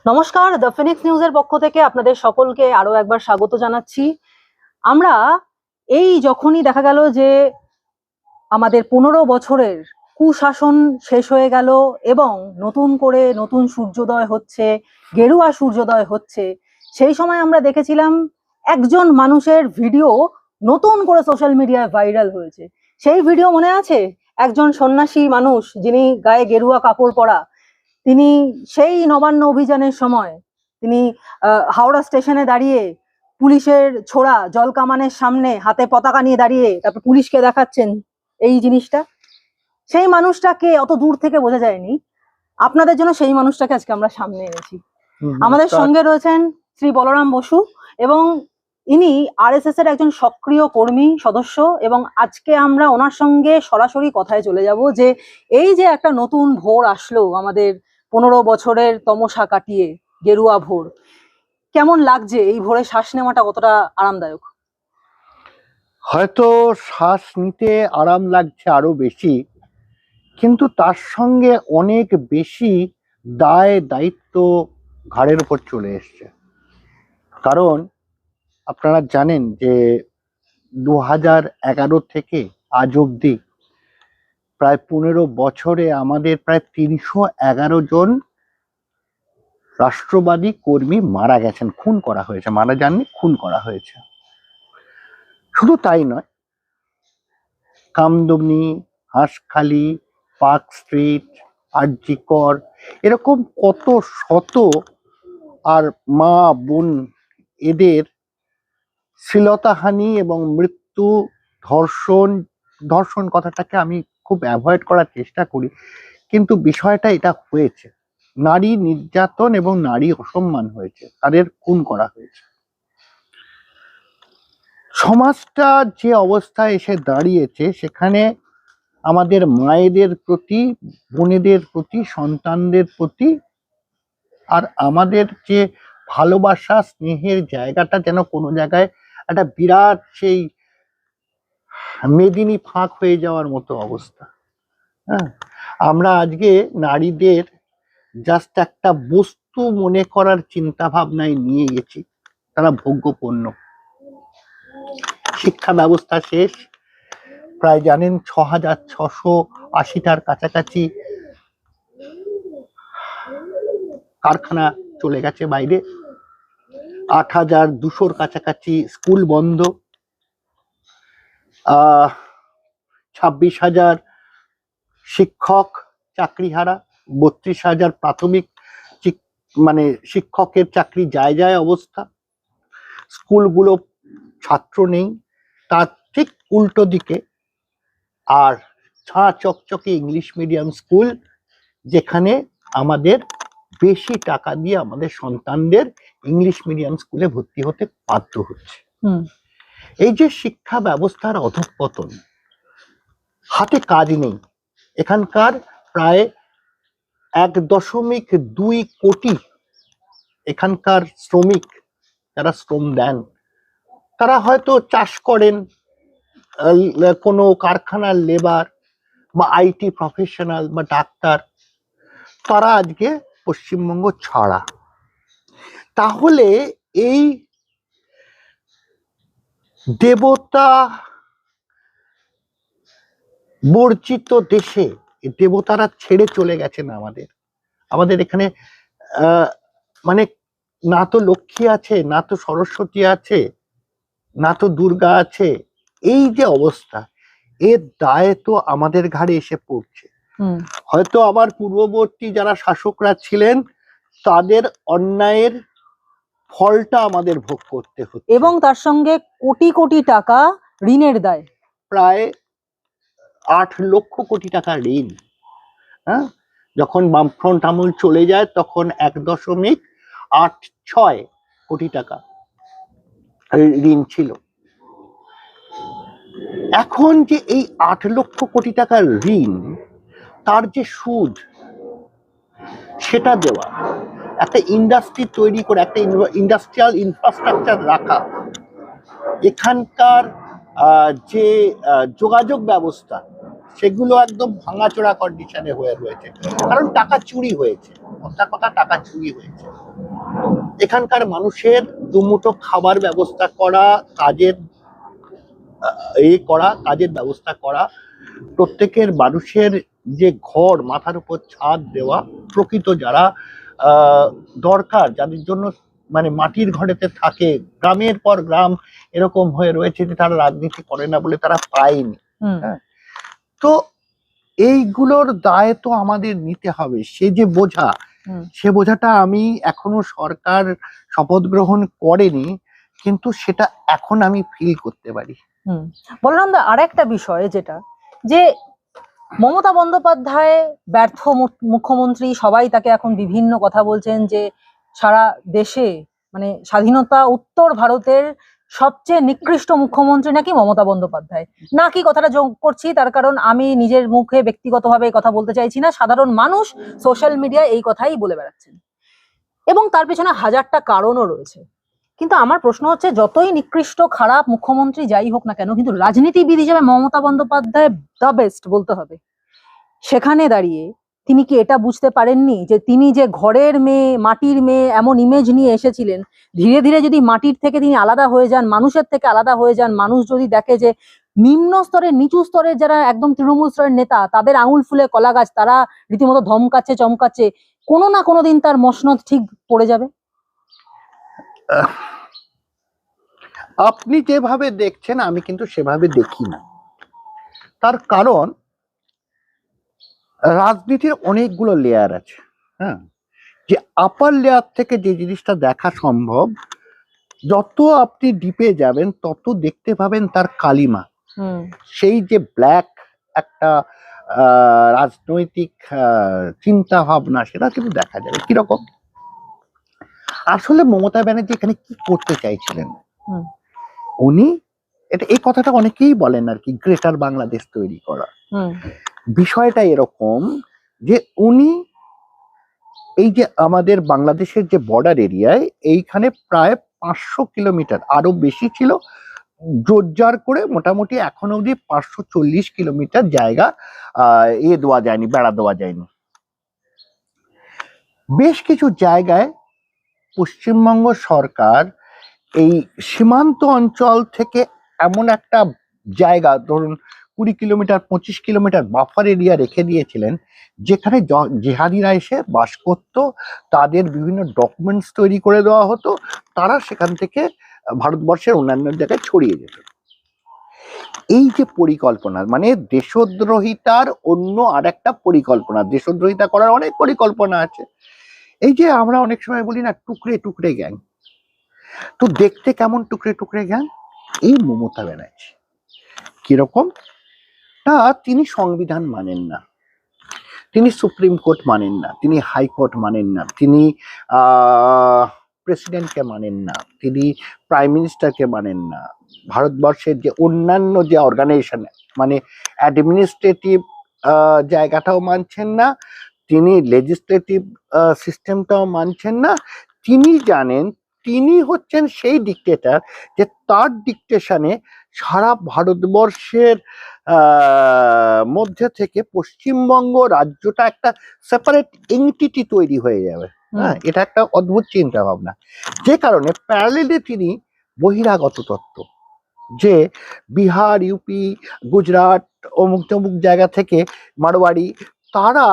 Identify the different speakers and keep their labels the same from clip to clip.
Speaker 1: নমস্কার, the Phoenix নিউজের পক্ষ থেকে আপনাদের সকলকে আরো একবার স্বাগত জানাচ্ছি। আমরা যখনই দেখা গেল যে আমাদের 15 বছরের কুশাসন শেষ হয়ে গেল এবং নতুন করে নতুন সূর্যোদয় হচ্ছে, গেরুয়া সূর্যোদয় হচ্ছে, সেই সময় আমরা দেখেছিলাম একজন মানুষের ভিডিও নতুন করে সোশ্যাল মিডিয়ায় ভাইরাল হয়েছে। সেই ভিডিও মনে আছে? একজন সন্ন্যাসী মানুষ যিনি গায়ে গেরুয়া কাপড় পরা, তিনি সেই নবান্ন অভিযানের সময় তিনি হাওড়া স্টেশনে দাঁড়িয়ে পুলিশের ছোড়া জল কামানের সামনে হাতে পতাকা নিয়ে দাঁড়িয়ে তারপর পুলিশকে দেখাচ্ছেন এই জিনিসটা। সেই মানুষটাকে অত দূর থেকে বোঝা যায়নি। আপনাদের জন্য সেই মানুষটাকে আজকে আমরা সামনে এনেছি। আমাদের সঙ্গে রয়েছেন শ্রী বলরাম বসু এবং ইনি আরএসএস এর একজন সক্রিয় কর্মী সদস্য, এবং আজকে আমরা ওনার সঙ্গে সরাসরি কথায় চলে যাব যে এই যে একটা নতুন ভোর আসলো আমাদের 15 বছরের তমসা কাটিয়ে, গেরুয়া ভোর, কেমন লাগছে? এই ভোরে শ্বাস নেওয়াটা কতটা আরামদায়ক?
Speaker 2: হয়তো শ্বাস নিতে আরাম লাগছে আরো বেশি, কিন্তু তার সঙ্গে অনেক বেশি দায় দায়িত্ব ঘাড়ের উপর চলে এসছে। কারণ আপনারা জানেন যে 2011 থেকে আজ অব্দি প্রায় 15 বছরে আমাদের প্রায় 311 জন রাষ্ট্রবাদী কর্মী মারা গেছেন, খুন করা হয়েছে, মারা যাননি, খুন করা হয়েছে। শুধু তাই নয়, কামদুনি, হাঁসখালি, পার্ক স্ট্রিট, আরজি কর, এরকম কত শত আর মা বোন এদের শ্লীলতাহানি এবং মৃত্যু, ধর্ষণ কথাটাকে আমি খুব অ্যাভয়েড করার চেষ্টা করি, কিন্তু বিষয়টা এটা হয়েছে। নারী নির্যাতন এবং নারী অসম্মান হয়েছে, তাদের খুন করা হয়েছে। সমাজটা যে অবস্থায় এসে দাঁড়িয়েছে, সেখানে আমাদের মায়েদের প্রতি, বোনেদের প্রতি, সন্তানদের প্রতি আর আমাদের যে ভালোবাসা স্নেহের জায়গাটা যেন কোনো জায়গায় একটা বিরাট সেই মেদিনী ফাঁক হয়ে যাওয়ার মতো অবস্থা। হ্যাঁ, আমরা আজকে নারীদের জাস্ট একটা বস্তু মনে করার চিন্তা ভাবনায় নিয়ে গেছি, তারা ভোগ্যপণ্য। শিক্ষা ব্যবস্থা শেষ, প্রায় জানেন 6680টার কাছাকাছি কারখানা চলে গেছে বাইরে, 8200-র কাছাকাছি স্কুল বন্ধ, 26,000 শিক্ষক চাকরিহারা, 32,000 প্রাথমিক মানে শিক্ষকের চাকরি যায় যায় অবস্থা, স্কুলগুলো ছাত্র নেই। তার ঠিক উল্টো দিকে আর ঝাঁ চকচকে ইংলিশ মিডিয়াম স্কুল, যেখানে আমাদের বেশি টাকা দিয়ে আমাদের সন্তানদের ইংলিশ মিডিয়াম স্কুলে ভর্তি হতে বাধ্য হচ্ছে। এই যে শিক্ষা ব্যবস্থার অধঃপতন, হাতে কাজ নেই। এখানকার প্রায় 1.2 কোটি এখানকার শ্রমিক যারা শ্রম দেন, তারা হয়তো চাষ করেন, কোনো কারখানার লেবার বা আইটি প্রফেশনাল বা ডাক্তার, তারা আজকে পশ্চিমবঙ্গ ছাড়া। তাহলে এই দেবতা বর্জিত দেশে দেবতারা ছেড়ে চলে গেছেন আমাদের এখানে। মানে না তো লক্ষ্মী আছে, না তো সরস্বতী আছে, না তো দুর্গা আছে। এই যে অবস্থা, এর দায় তো আমাদের ঘাড়ে এসে পড়ছে। হয়তো আবার পূর্ববর্তী যারা শাসকরা ছিলেন, তাদের অন্যায়ের ফলটা আমাদের ভোগ করতে হচ্ছে,
Speaker 1: এবং তার সঙ্গে কোটি কোটি টাকা ঋণের দায়,
Speaker 2: প্রায় 8 লক্ষ কোটি টাকা ঋণ। হ্যাঁ, যখন বামফ্রন্ট আমল চলে যায় তখন 1.86 কোটি টাকা ঋণ ছিল। এখন যে এই 8 লক্ষ কোটি টাকার ঋণ, তার যে সুদ, সেটা দেওয়া, একটা ইন্ডাস্ট্রি তৈরি করে, একটা ইন্ডাস্ট্রিয়াল ইনফ্রাস্ট্রাকচার রাখা, এখানকার যে যোগাযোগ ব্যবস্থা সেগুলো একদম ভাঙাচোরা কন্ডিশনে হয়ে রয়েছে, কারণ টাকা চুরি হয়েছে। মোদ্দা কথা, টাকা চুরি হয়েছে। এখানকার মানুষের দুমুঠো খাবার ব্যবস্থা করা, কাজের ব্যবস্থা করা, প্রত্যেকের মানুষের যে ঘর, মাথার উপর ছাদ দেওয়া, প্রকৃত যারা দরকার, যাদের জন্য মানে মাটির ঘরেতে থাকে, গ্রামের পর গ্রাম এরকম হয়ে রয়েছে যে তারা রাজনীতি করে না বলে তারা পায়নি। হ্যাঁ, তো এইগুলোর দায় তো আমাদের নিতে হবে। সে যে বোঝা, সে বোঝাটা আমি এখনো সরকার শপথ গ্রহণ করেনি, কিন্তু সেটা এখন আমি ফিল করতে পারি।
Speaker 1: বলরাম দা, আর একটা বিষয় যেটা, যে মমতা বন্দ্যোপাধ্যায় ব্যর্থ মুখ্যমন্ত্রী, সবাই তাকে এখন বিভিন্ন কথা বলছেন যে সারা দেশে মানে স্বাধীনতা উত্তর ভারতের সবচেয়ে নিকৃষ্ট মুখ্যমন্ত্রী নাকি মমতা বন্দ্যোপাধ্যায়। নাকি কথাটা যোগ করছি তার কারণ আমি নিজের মুখে ব্যক্তিগতভাবে এই কথা বলতে চাইছি না, সাধারণ মানুষ সোশ্যাল মিডিয়ায় এই কথাই বলে বেড়াচ্ছেন, এবং তার পেছনে হাজারটা কারণও রয়েছে। কিন্তু আমার প্রশ্ন হচ্ছে, যতই নিকৃষ্ট খারাপ মুখ্যমন্ত্রী যাই হোক না কেন, কিন্তু রাজনীতিবিদ হিসেবে মমতা বন্দ্যোপাধ্যায় দ্য বেস্ট বলতে হবে। সেখানে দাঁড়িয়ে তিনি কি এটা বুঝতে পারেননি যে তিনি যে ঘরের মেয়ে, মাটির মেয়ে এমন ইমেজ নিয়ে এসেছিলেন, ধীরে ধীরে যদি মাটির থেকে তিনি আলাদা হয়ে যান, মানুষের থেকে আলাদা হয়ে যান, মানুষ যদি দেখে যে নিম্ন স্তরের, নিচু স্তরের যারা একদম তৃণমূল স্তরের নেতা, তাদের আঙুল ফুলে কলা গাছ, তারা রীতিমতো ধমকাচ্ছে, চমকাচ্ছে, কোনো না কোনো দিন তার মসনদ ঠিক পড়ে যাবে।
Speaker 2: আপনি যেভাবে দেখছেন আমি কিন্তু সেভাবে দেখি না। তার কারণ রাজনীতির অনেকগুলো লেয়ার আছে। হ্যাঁ, যে আপার লেয়ার থেকে যে জিনিসটা দেখা সম্ভব, যত আপনি ডিপে যাবেন তত দেখতে পাবেন তার কালিমা। সেই যে ব্ল্যাক একটা রাজনৈতিক চিন্তা ভাবনা, সেটা কিন্তু দেখা যাবে। কিরকম আসলে মমতা ব্যানার্জি এখানে কি করতে চাইছিলেন? উনি এই কথাটা অনেকেই বলেন আর কি, গ্রেটার বাংলাদেশ তৈরি করা। বিষয়টা এরকম যে উনি এই যে আমাদের বাংলাদেশের যে বর্ডার এরিয়ায়, এইখানে প্রায় 500 কিলোমিটার, আরো বেশি ছিল, জোরজার করে মোটামুটি এখনো অবধি 540 কিলোমিটার জায়গা দেওয়া যায়নি, বেড়া দেওয়া যায়নি। বেশ কিছু জায়গায় পশ্চিমবঙ্গ সরকার এই সীমান্ত অঞ্চল থেকে এমন একটা জায়গা, ধরুন 20 কিলোমিটার 25 কিলোমিটার বাফার এরিয়া রেখে দিয়েছিলেন, যেখানে জেহাদিরা এসে বাস করত, তাদের বিভিন্ন ডকুমেন্টস তৈরি করে দেওয়া হতো, তারা সেখান থেকে ভারতবর্ষের অন্যান্য জায়গায় ছড়িয়ে যেত। এই যে পরিকল্পনা, মানে দেশদ্রোহিতার অন্য আর একটা পরিকল্পনা, দেশদ্রোহিতা করার অনেক পরিকল্পনা আছে। এই যে আমরা অনেক সময় বলি না, টুকরে টুকরে গ্যাং, তো দেখতে কেমন টুকরে টুকরে গ্যাং? এই মমতা ব্যানার্জি কিরকম না, তিনি সংবিধান মানেন না, তিনি সুপ্রিম কোর্ট মানেন না, তিনি হাইকোর্ট মানেন না, তিনি প্রেসিডেন্টকে মানেন না, তিনি প্রাইম মিনিস্টারকে মানেন না, ভারতবর্ষের যে অন্যান্য যে অর্গানাইজেশন, মানে অ্যাডমিনিস্ট্রেটিভ জায়গাটাও মানছেন না, তিনি লেজিসলেটিভ সিস্টেমটাও মানছেন না। তিনি জানেন তিনি হচ্ছেন সেই ডিক্টেটর যে তার ডিক্টেশনে সারা ভারতবর্ষের মধ্যে থেকে পশ্চিমবঙ্গ রাজ্যটা একটা সেপারেট এন্টিটি তৈরি হয়ে যাবে। হ্যাঁ, এটা একটা অদ্ভুত চিন্তা ভাবনা, যে কারণে প্যারালেলে তিনি বহিরাগত তত্ত্ব, যে বিহার, ইউপি, গুজরাট, অমুক তমুক জায়গা থেকে মারোয়ারি, তারা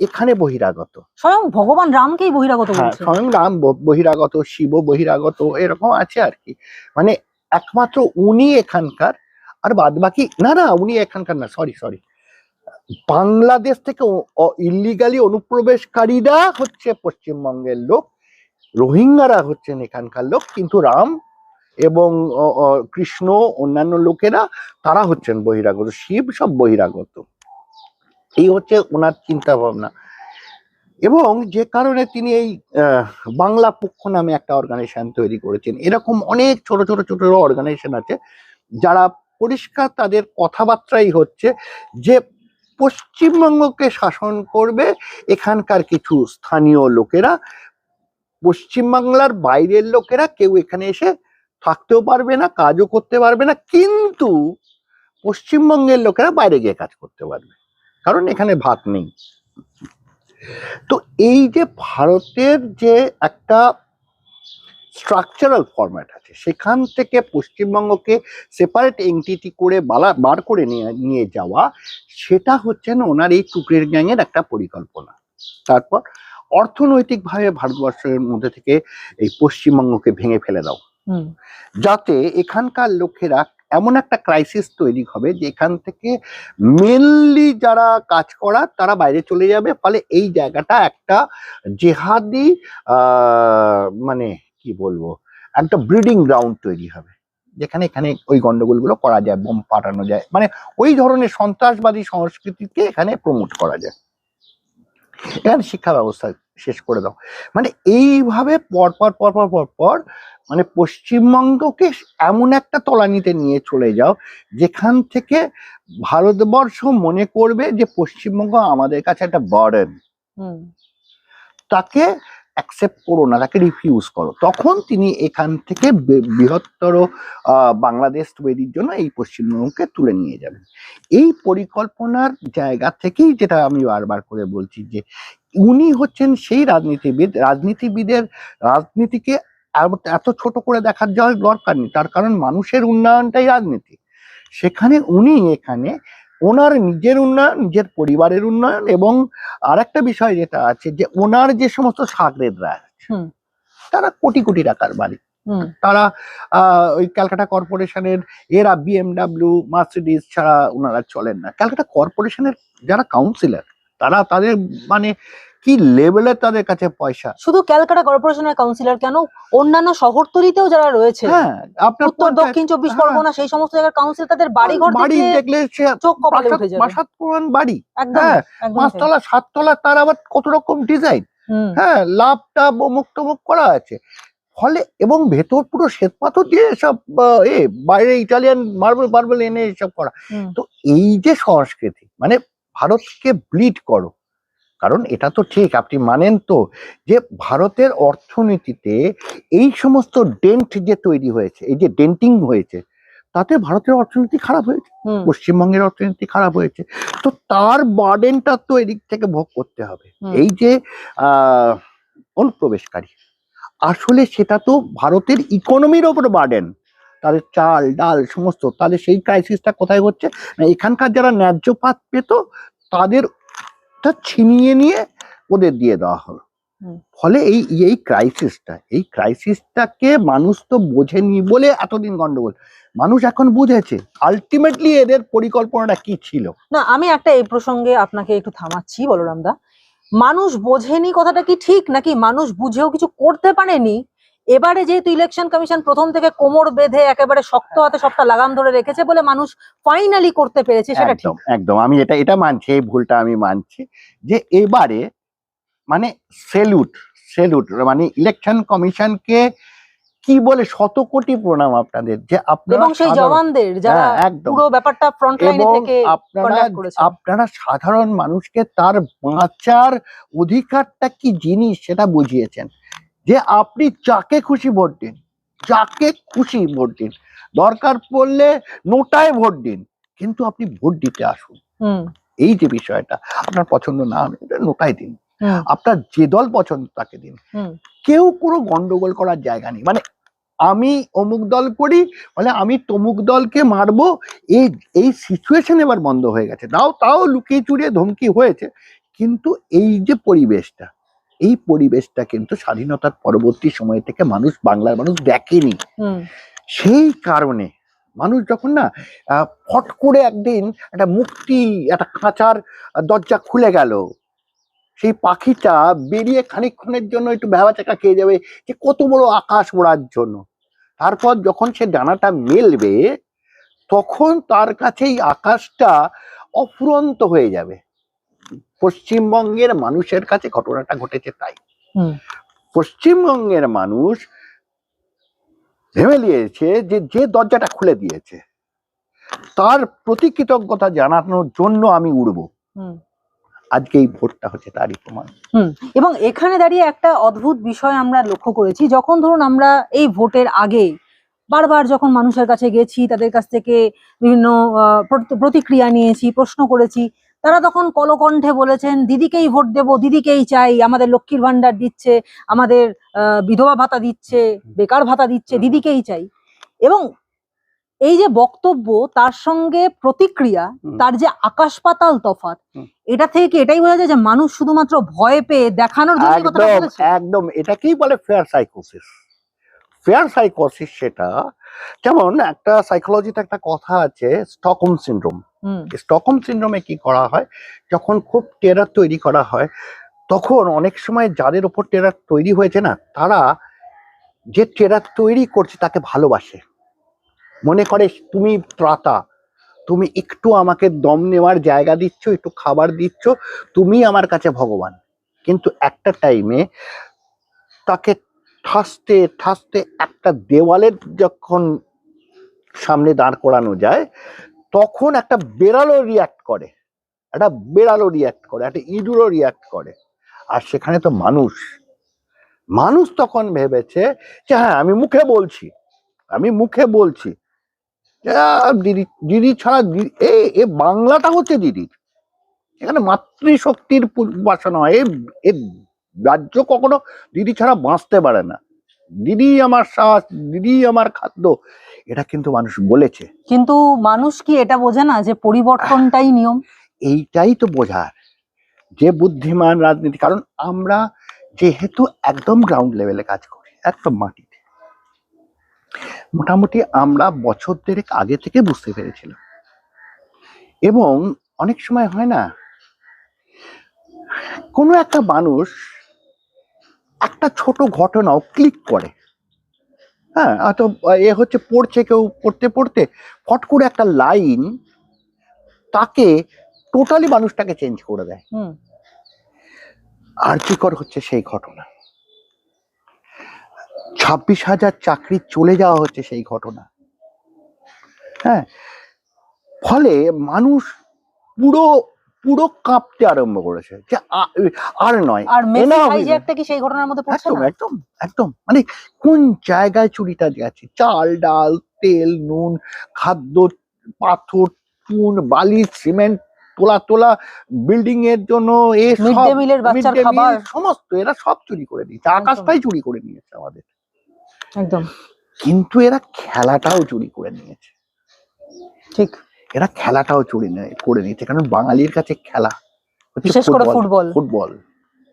Speaker 2: এখানে বহিরাগত,
Speaker 1: স্বয়ং ভগবান রামকেই বহিরাগত বলছেন।
Speaker 2: স্বয়ং রাম বহিরাগত, শিব বহিরাগত, এরকম আছে আর কি। মানে একমাত্র উনি এখানকার, আর বাদ বাকি না, উনি এখানকার না, সরি, বাংলাদেশ থেকে ইলিগালি অনুপ্রবেশকারীরা হচ্ছে পশ্চিমবঙ্গের লোক, রোহিঙ্গারা হচ্ছেন এখানকার লোক, কিন্তু রাম এবং কৃষ্ণ, অন্যান্য লোকেরা, তারা হচ্ছেন বহিরাগত, শিব সব বহিরাগত। এই হচ্ছে ওনার চিন্তা ভাবনা। এবং যে কারণে তিনি এই বাংলা পক্ষ নামে একটা অর্গানাইজেশন তৈরি করেছেন। এরকম অনেক ছোট ছোট ছোট অর্গানাইজেশন আছে, যারা পরিষ্কার তাদের কথাবার্তাই হচ্ছে যে পশ্চিমবঙ্গকে শাসন করবে এখানকার কিছু স্থানীয় লোকেরা, পশ্চিমবাংলার বাইরের লোকেরা কেউ এখানে এসে থাকতেও পারবে না, কাজও করতে পারবে না, কিন্তু পশ্চিমবঙ্গের লোকেরা বাইরে গিয়ে কাজ করতে পারবে, কারণ এখানে ভাত নেই। তো এই যে ভারতের যে একটা স্ট্রাকচারাল ফরম্যাট আছে, সেখান থেকে পশ্চিমবঙ্গকে সেপারেট এন্টিটি করে বার করে নিয়ে যাওয়া, সেটা হচ্ছে না ওনার এই টুকরের গ্যাংয়ের একটা পরিকল্পনা। তারপর অর্থনৈতিকভাবে ভারতবর্ষের মধ্যে থেকে এই পশ্চিমবঙ্গকে ভেঙে ফেলে দাও, যাতে এখানকার লোকেরা এমন একটা ক্রাইসিস তৈরি হবে যে এখান থেকে মেনলি যারা কাজ করা তারা বাইরে চলে যাবে, ফলে এই জায়গাটা একটা জেহাদি মানে কি বলবো, একটা ব্রিডিং গ্রাউন্ড তৈরি হবে, যেখানে এখানে ওই গন্ডগোলগুলো করা যায়, বোম পাঠানো যায়, মানে ওই ধরনের সন্ত্রাসবাদী সংস্কৃতিকে এখানে প্রমোট করা যায়। এখানে শিক্ষা ব্যবস্থা শেষ করে দাও, মানে এইভাবে পরপর পরপর পরপর মানে পশ্চিমবঙ্গকে এমন একটা তলানিতে নিয়ে চলে যাও যেখান থেকে ভারতবর্ষ মনে করবে যে পশ্চিমবঙ্গ আমাদের কাছে একটা বার্ডেন, তাকে অ্যাকসেপ্ট করো না, তাকে রিফিউজ করো। তখন তিনি এখান থেকে বৃহত্তর বাংলাদেশ তৈরির জন্য এই পশ্চিমবঙ্গকে তুলে নিয়ে যাবেন। এই পরিকল্পনার জায়গা থেকেই যেটা আমি বারবার করে বলছি যে উনি হচ্ছেন সেই রাজনীতিবিদের রাজনীতিকে এত ছোট করে দেখার যাওয়ার দরকার নেই, তার কারণ মানুষের উন্নয়নটাই রাজনীতি। সেখানে উনি এখানে ওনার নিজের উন্নয়ন, নিজের পরিবারের উন্নয়ন, এবং আর একটা বিষয় যেটা আছে যে ওনার যে সমস্ত সাগরেদরা আছে তারা কোটি কোটি টাকার মালিক, তারা ওই ক্যালকাটা কর্পোরেশনের এরা BMW মার্সিডিজ ছাড়া ওনারা চলেন না। ক্যালকাটা কর্পোরেশনের যারা কাউন্সিলর তারা তাদের মানে কি লেভেলের তাদের কাছে পয়সা।
Speaker 1: শুধু ক্যালকাটা কর্পোরেশনের কাউন্সিলর কেন, অন্যান্য শহরতলিতেও যারা রয়েছে,
Speaker 2: আপনার
Speaker 1: উত্তর দক্ষিণ 24 পরগনা, সেই সমস্ত জায়গার কাউন্সিল, তাদের বাড়িঘর
Speaker 2: দেখলে
Speaker 1: চোখ কপালে উঠে যাবে।
Speaker 2: বাসাত বাড়ি,
Speaker 1: একদম
Speaker 2: 5 তলা 7 তলা, তার আবার কত রকম ডিজাইন, লাভটা মুখ টমুক করা আছে, ফলে এবং ভেতর পুরো শ্বেত পাথর দিয়ে সব বাইরে ইটালিয়ান মার্বেল এনে এসব করা। তো এই যে সংস্কৃতি, মানে ভারতকে ব্লিড করো, কারণ এটা তো ঠিক, আপনি মানেন তো যে ভারতের অর্থনীতিতে এই সমস্ত ডেন্ট যে তৈরি হয়েছে, এই যে ডেন্টিং হয়েছে, তাতে ভারতের অর্থনীতি খারাপ হয়েছে, পশ্চিমবঙ্গের অর্থনীতি খারাপ হয়েছে। তো তার বার্ডেনটা তো এদিক থেকে ভোগ করতে হবে। এই যে অনুপ্রবেশকারী, আসলে সেটা তো ভারতের ইকোনমির ওপর বার্ডেন, তাদের চাল ডাল সমস্ত, তাদের সেই ক্রাইসিসটা কোথায় হচ্ছে, এখানকার যারা ন্যায্য পাত পেত তাদের ছিনিয়ে নিয়ে ওদের দিয়ে দেওয়া হলো। ফলে এই ক্রাইসিসটাকে মানুষ তো বোঝেনি বলে এতদিন গন্ডগোল, মানুষ এখন বুঝেছে আলটিমেটলি এদের পরিকল্পনাটা কি ছিল।
Speaker 1: না, আমি একটা এই প্রসঙ্গে আপনাকে একটু থামাচ্ছি বলরাম দা, মানুষ বোঝেনি কথাটা কি ঠিক, নাকি মানুষ বুঝেও কিছু করতে পারেনি? এবারে যেহেতু ইলেকশন কমিশন প্রথম থেকে কোমর বেঁধে একেবারে শক্ত হাতে সবটা লাগাম ধরে রেখেছে বলে মানুষ ফাইনালি করতে পেরেছে, সেটা ঠিক।
Speaker 2: একদম আমি এটা মানছি, এই ভুলটা আমি মানছি যে এবারে মানে সেলুট মানে ইলেকশন কমিশনকে কি বলে শত কোটি প্রণাম আপনাদের, যে আপনারা
Speaker 1: এবং সেই জওয়ানদের যারা পুরো ব্যাপারটা ফ্রন্ট লাইনে থেকে
Speaker 2: আপনারা সাধারণ মানুষকে তার বাঁচার অধিকারটা কি জিনিস সেটা বুঝিয়েছেন, যে আপনি যাকে খুশি ভোট দিন, দরকার পড়লে নোটায় ভোট দিন, কিন্তু আপনি ভোট দিতে আসুন। এই যে বিষয়টা, আপনার পছন্দ না হলে নোটায় দিন, আপনার যে দল পছন্দ তাকে দিন, কেউ কোনো গন্ডগোল করার জায়গা নেই। মানে আমি অমুক দল করি বলে আমি তমুক দলকে মারবো, এই সিচুয়েশন এবার বন্ধ হয়ে গেছে। তাও লুকিয়ে চুরিয়ে ধমকি হয়েছে, কিন্তু এই যে পরিবেশটা কিন্তু স্বাধীনতার পরবর্তী সময় থেকে বাংলার মানুষ দেখেনি। সেই কারণে মানুষ যখন না ফট করে একদিন একটা কাঁচার দরজা খুলে গেল, সেই পাখিটা বেরিয়ে খানিকক্ষণের জন্য একটু ভ্যাবাচাকা খেয়ে যাবে যে কত বড় আকাশ ওড়ার জন্য, তারপর যখন সে ডানাটা মেলবে তখন তার কাছেই আকাশটা অফুরন্ত হয়ে যাবে। পশ্চিমবঙ্গের মানুষের কাছে ঘটনাটা ঘটেছে তাই। পশ্চিমবঙ্গের মানুষ ভেবে নিয়েছে যে দরজাটা খুলে দিয়েছে তার প্রতি কৃতজ্ঞতা জানানোর জন্য আমি উড়বো। আজকে এই ভোটটা হচ্ছে তারই প্রমাণ।
Speaker 1: এবং এখানে দাঁড়িয়ে একটা অদ্ভুত বিষয় আমরা লক্ষ্য করেছি, যখন ধরুন আমরা এই ভোটের আগে বারবার যখন মানুষের কাছে গেছি, তাদের কাছ থেকে বিভিন্ন প্রতিক্রিয়া নিয়েছি, প্রশ্ন করেছি, তারা তখন কলকণ্ঠে বলেছেন দিদিকেই ভোট দেব, দিদিকেই চাই, আমাদের লক্ষ্মীর ভান্ডার দিচ্ছে, আমাদের বিধবা ভাতা দিচ্ছে, বেকার ভাতা দিচ্ছে, দিদিকেই চাই। এবং এই যে বক্তব্য তার সঙ্গে প্রতিক্রিয়া, তার যে আকাশ পাতাল তফাৎ, এটা থেকে কি এটাই বোঝা যায় যে মানুষ শুধুমাত্র ভয় পেয়ে দেখানোর জন্য কথাটা
Speaker 2: একদম
Speaker 1: বলেছে?
Speaker 2: একদম এটাকেই বলে ফেয়ার সাইকোসিস। ফেয়ার সাইকোসিস সেটা, যেমন একটা সাইকোলজিতে একটা কথা আছে স্টকহোম সিনড্রোম। স্টকহোম সিনড্রোমে কি করা হয়, যখন খুব টেরার তৈরি করা হয় তখন অনেক সময় যাদের উপর টেরার তৈরি হয়েছে না, তারা যে টেরার তৈরি করছে তাকে ভালোবাসে, মনে করে তুমি ত্রাতা, তুমি একটু আমাকে দম নেওয়ার জায়গা দিচ্ছ, একটু খাবার দিচ্ছ, তুমি আমার কাছে ভগবান। কিন্তু একটা টাইমে তাকে ঠাসতে ঠাসতে একটা দেওয়ালের যখন সামনে দাঁড় করানো যায়, তখন একটা বেড়ালও রিয়াক্ট করে, একটা বেড়ালও রিয়াক্ট করে, একটা ইঁদুরও রিয়াক্ট করে। আর সেখানে তো মানুষ, মানুষ তখন ভেবেছে যে হ্যাঁ আমি মুখে বলছি, আমি মুখে বলছি দিদি, দিদি ছাড়া এ বাংলাটা হচ্ছে দিদির, এখানে মাতৃশক্তির উপাসনা হয়। এ রাজ্য কখনো দিদি ছাড়া বাঁচতে পারে না, দিদি আমার শ্বাস, দিদি আমার খাদ্য, এটা কিন্তু মানুষ বলেছে।
Speaker 1: কিন্তু মানুষ কি এটা বোঝে না যে পরিবর্তনটাই নিয়ম?
Speaker 2: এইটাই তো বোঝার, যে বুদ্ধিমান রাজনীতি, কারণ আমরা যেহেতু একদম গ্রাউন্ড লেভেলে কাজ করি, একদম মাটিতে, মোটামুটি আমরা বছর দেড়েক আগে থেকে বুঝতে পেরেছিলাম। এবং অনেক সময় হয় না, কোনো একটা মানুষ একটা ছোট ঘটনাও ক্লিক করে, হ্যাঁ হয়তো এ হচ্ছে পড়ছে, কেউ পড়তে পড়তে ফট করে একটা লাইন তাকে টোটালি মানুষটাকে চেঞ্জ করে দেয়। আর্যিকর হচ্ছে সেই ঘটনা, 26,000 চাকরি চলে যাওয়া হচ্ছে সেই ঘটনা। হ্যাঁ, ফলে মানুষ পুরো পুরো কাঁপতে আরম্ভ করেছে যে আর নয়।
Speaker 1: আর মেসি হাইজ্যাকটা কি সেই ঘটনার মধ্যে পড়ছে
Speaker 2: একদম
Speaker 1: না?
Speaker 2: একদম একদম, মানে কোন জায়গায় চুরিটা গেছে, চাল ডাল তেল নুন খাদ্য, পাথর চুন বালি সিমেন্ট, তোলা তোলা বিল্ডিং এর জন্য এ
Speaker 1: মিড
Speaker 2: সব
Speaker 1: ডে মিলের বাচ্চার খাবার
Speaker 2: সমস্ত এরা সব চুরি করে দিয়েছে, আকাশটাই চুরি করে নিয়েছে আমাদের।
Speaker 1: একদম
Speaker 2: কিন্তু এরা খেলাটাও চুরি করে নিয়েছে।
Speaker 1: ঠিক,
Speaker 2: এরা খেলাটাও চুরি করে নিয়েছে, কারণ বাঙালির কাছে খেলা হচ্ছে
Speaker 1: বিশেষ করে ফুটবল।
Speaker 2: ফুটবল